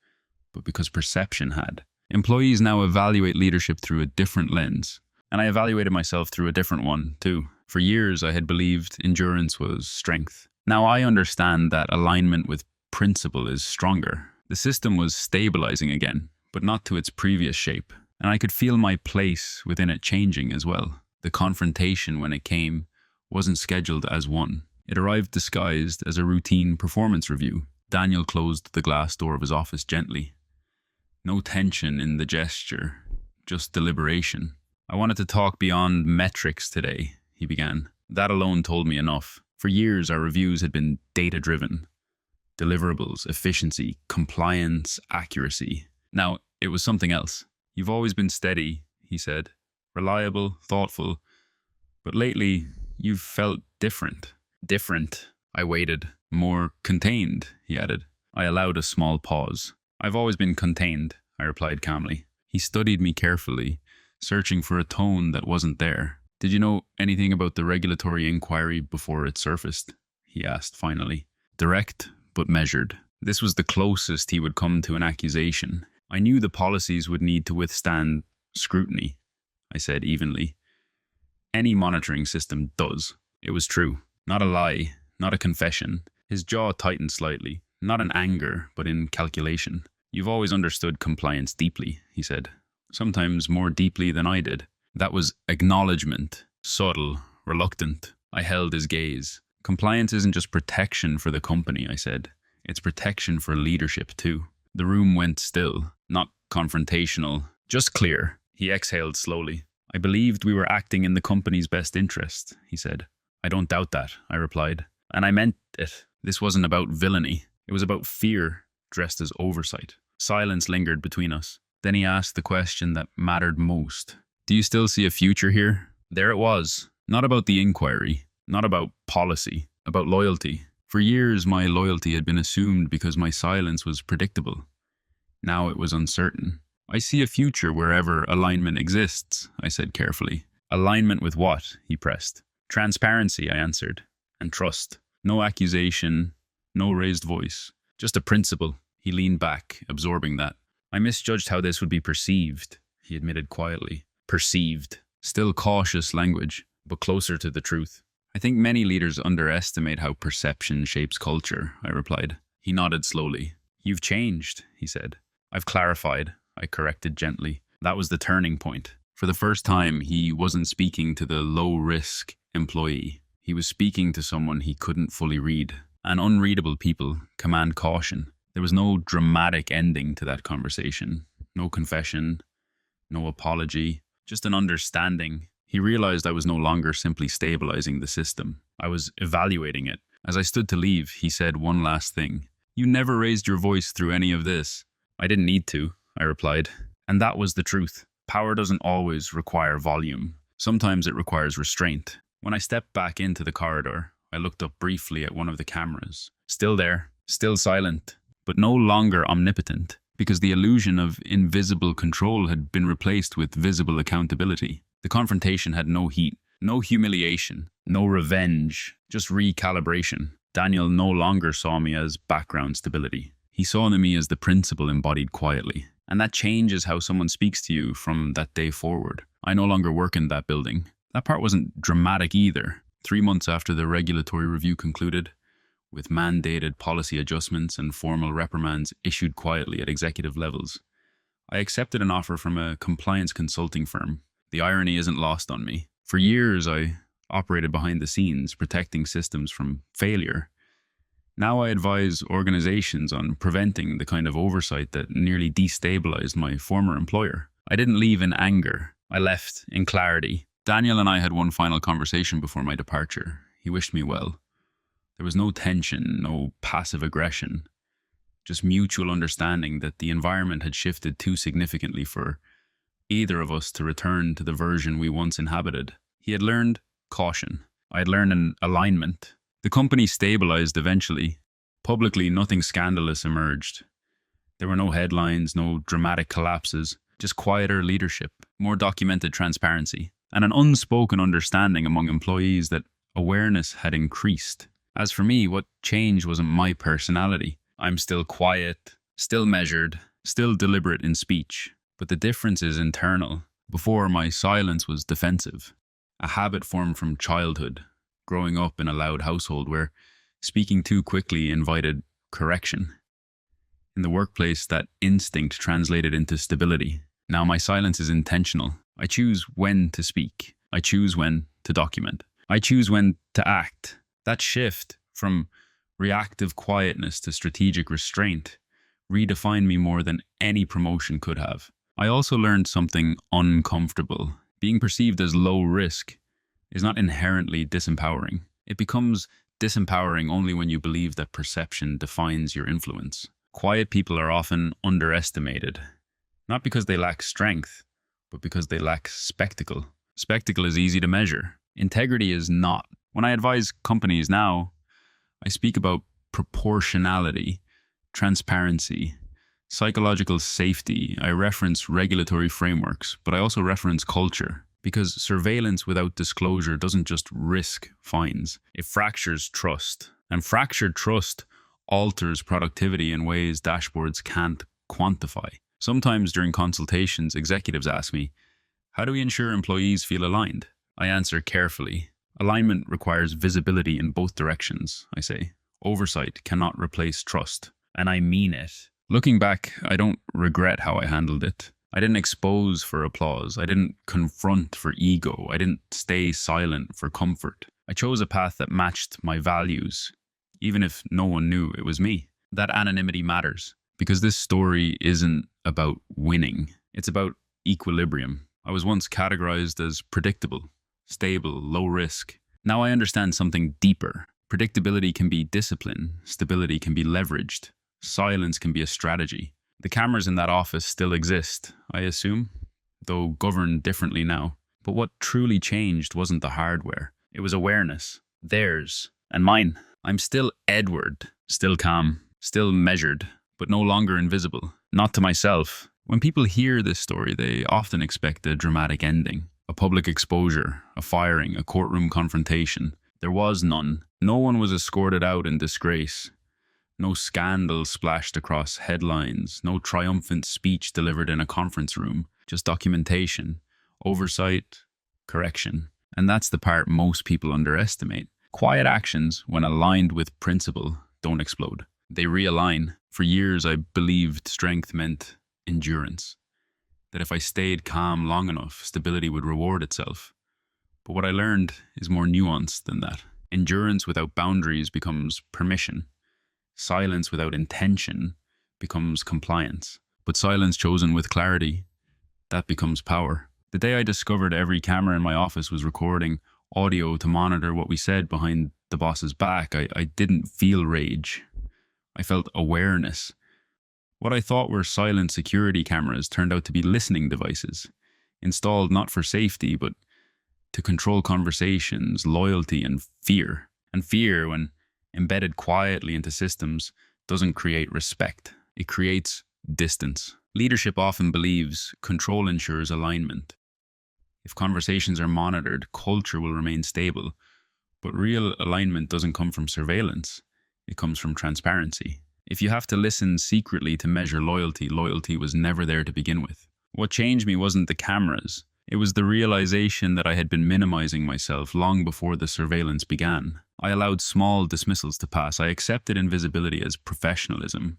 but because perception had. Employees now evaluate leadership through a different lens, and I evaluated myself through a different one, too. For years, I had believed endurance was strength. Now I understand that alignment with principle is stronger. The system was stabilizing again, but not to its previous shape, and I could feel my place within it changing as well. The confrontation, when it came, wasn't scheduled as one. It arrived disguised as a routine performance review. Daniel closed the glass door of his office gently. No tension in the gesture, just deliberation. I wanted to talk beyond metrics today, he began. That alone told me enough. For years, our reviews had been data-driven. Deliverables, efficiency, compliance, accuracy. Now, it was something else. You've always been steady, he said. Reliable, thoughtful. But lately, you've felt different. Different. I waited. More contained, he added. I allowed a small pause. I've always been contained, I replied calmly. He studied me carefully, searching for a tone that wasn't there. Did you know anything about the regulatory inquiry before it surfaced? He asked finally. Direct, but measured. This was the closest he would come to an accusation. I knew the policies would need to withstand scrutiny, I said evenly. Any monitoring system does. It was true. Not a lie, not a confession. His jaw tightened slightly, not in anger, but in calculation. You've always understood compliance deeply, he said. Sometimes more deeply than I did. That was acknowledgement, subtle, reluctant. I held his gaze. Compliance isn't just protection for the company, I said. It's protection for leadership too. The room went still, not confrontational, just clear. He exhaled slowly. I believed we were acting in the company's best interest, he said. I don't doubt that, I replied. And I meant it. This wasn't about villainy. It was about fear, dressed as oversight. Silence lingered between us. Then he asked the question that mattered most. Do you still see a future here? There it was. Not about the inquiry, not about policy, about loyalty. For years, my loyalty had been assumed because my silence was predictable. Now it was uncertain. I see a future wherever alignment exists, I said carefully. Alignment with what? He pressed. Transparency, I answered. And trust. No accusation, no raised voice. Just a principle. He leaned back, absorbing that. I misjudged how this would be perceived, he admitted quietly. Perceived. Still cautious language, but closer to the truth. I think many leaders underestimate how perception shapes culture, I replied. He nodded slowly. You've changed, he said. I've clarified, I corrected gently. That was the turning point. For the first time, he wasn't speaking to the low-risk employee. He was speaking to someone he couldn't fully read. And unreadable people command caution. There was no dramatic ending to that conversation. No confession, no apology, just an understanding. He realized I was no longer simply stabilizing the system. I was evaluating it. As I stood to leave, he said one last thing. You never raised your voice through any of this. I didn't need to, I replied. And that was the truth. Power doesn't always require volume. Sometimes it requires restraint. When I stepped back into the corridor, I looked up briefly at one of the cameras. Still there, still silent, but no longer omnipotent, because the illusion of invisible control had been replaced with visible accountability. The confrontation had no heat, no humiliation, no revenge, just recalibration. Daniel no longer saw me as background stability. He saw me as the principle embodied quietly. And that changes how someone speaks to you from that day forward. I no longer work in that building. That part wasn't dramatic either. 3 months after the regulatory review concluded, with mandated policy adjustments and formal reprimands issued quietly at executive levels, I accepted an offer from a compliance consulting firm. The irony isn't lost on me. For years, I operated behind the scenes, protecting systems from failure. Now I advise organizations on preventing the kind of oversight that nearly destabilized my former employer. I didn't leave in anger. I left in clarity. Daniel and I had one final conversation before my departure. He wished me well. There was no tension, no passive aggression, just mutual understanding that the environment had shifted too significantly for either of us to return to the version we once inhabited. He had learned caution. I had learned an alignment. The company stabilized eventually. Publicly, nothing scandalous emerged. There were no headlines, no dramatic collapses, just quieter leadership, more documented transparency, and an unspoken understanding among employees that awareness had increased. As for me, what changed wasn't my personality. I'm still quiet, still measured, still deliberate in speech, but the difference is internal. Before, my silence was defensive, a habit formed from childhood, growing up in a loud household where speaking too quickly invited correction. In the workplace, that instinct translated into stability. Now my silence is intentional. I choose when to speak. I choose when to document. I choose when to act. That shift from reactive quietness to strategic restraint redefined me more than any promotion could have. I also learned something uncomfortable. Being perceived as low risk is not inherently disempowering. It becomes disempowering only when you believe that perception defines your influence. Quiet people are often underestimated, not because they lack strength, but because they lack spectacle. Spectacle is easy to measure. Integrity is not. When I advise companies now, I speak about proportionality, transparency, psychological safety. I reference regulatory frameworks, but I also reference culture. Because surveillance without disclosure doesn't just risk fines, it fractures trust. And fractured trust alters productivity in ways dashboards can't quantify. Sometimes during consultations, executives ask me, how do we ensure employees feel aligned? I answer carefully. Alignment requires visibility in both directions, I say. Oversight cannot replace trust. And I mean it. Looking back, I don't regret how I handled it. I didn't expose for applause. I didn't confront for ego. I didn't stay silent for comfort. I chose a path that matched my values, even if no one knew it was me. That anonymity matters, because this story isn't about winning. It's about equilibrium. I was once categorized as predictable, stable, low risk. Now I understand something deeper. Predictability can be discipline. Stability can be leveraged. Silence can be a strategy. The cameras in that office still exist, I assume, though governed differently now. But what truly changed wasn't the hardware. It was awareness. Theirs and mine. I'm still Edward, still calm, still measured, but no longer invisible. Not to myself. When people hear this story, they often expect a dramatic ending. A public exposure, a firing, a courtroom confrontation. There was none. No one was escorted out in disgrace. No scandal splashed across headlines. No triumphant speech delivered in a conference room. Just documentation, oversight, correction. And that's the part most people underestimate. Quiet actions, when aligned with principle, don't explode. They realign. For years, I believed strength meant endurance. That if I stayed calm long enough, stability would reward itself. But what I learned is more nuanced than that. Endurance without boundaries becomes permission. Silence without intention becomes compliance. But silence chosen with clarity, that becomes power. The day I discovered every camera in my office was recording audio to monitor what we said behind the boss's back, I didn't feel rage. I felt awareness. What I thought were silent security cameras turned out to be listening devices, installed not for safety, but to control conversations, loyalty, and fear. And fear, when embedded quietly into systems, doesn't create respect. It creates distance. Leadership often believes control ensures alignment. If conversations are monitored, culture will remain stable. But real alignment doesn't come from surveillance. It comes from transparency. If you have to listen secretly to measure loyalty, loyalty was never there to begin with. What changed me wasn't the cameras. It was the realization that I had been minimizing myself long before the surveillance began. I allowed small dismissals to pass. I accepted invisibility as professionalism.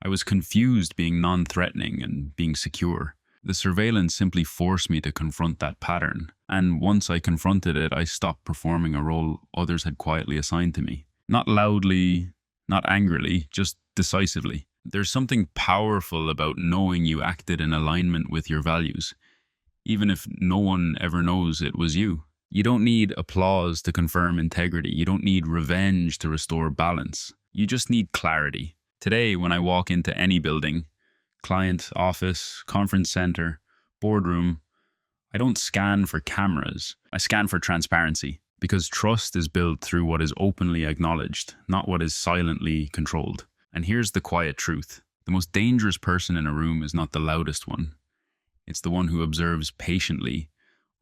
I was confused being non-threatening and being secure. The surveillance simply forced me to confront that pattern. And once I confronted it, I stopped performing a role others had quietly assigned to me. Not loudly, not angrily, just decisively. There's something powerful about knowing you acted in alignment with your values, even if no one ever knows it was you. You don't need applause to confirm integrity. You don't need revenge to restore balance. You just need clarity. Today, when I walk into any building, client, office, conference center, boardroom, I don't scan for cameras. I scan for transparency, because trust is built through what is openly acknowledged, not what is silently controlled. And here's the quiet truth. The most dangerous person in a room is not the loudest one. It's the one who observes patiently,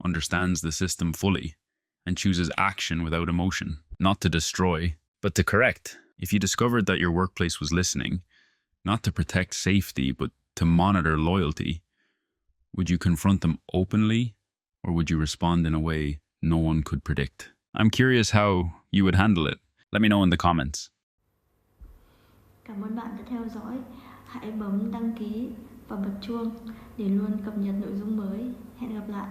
understands the system fully, and chooses action without emotion. Not to destroy, but to correct. If you discovered that your workplace was listening, not to protect safety, but to monitor loyalty, would you confront them openly, or would you respond in a way no one could predict? I'm curious how you would handle it. Let me know in the comments. Cảm ơn bạn đã theo dõi. Hãy bấm đăng ký và bật chuông để luôn cập nhật nội dung mới. Hẹn gặp lại.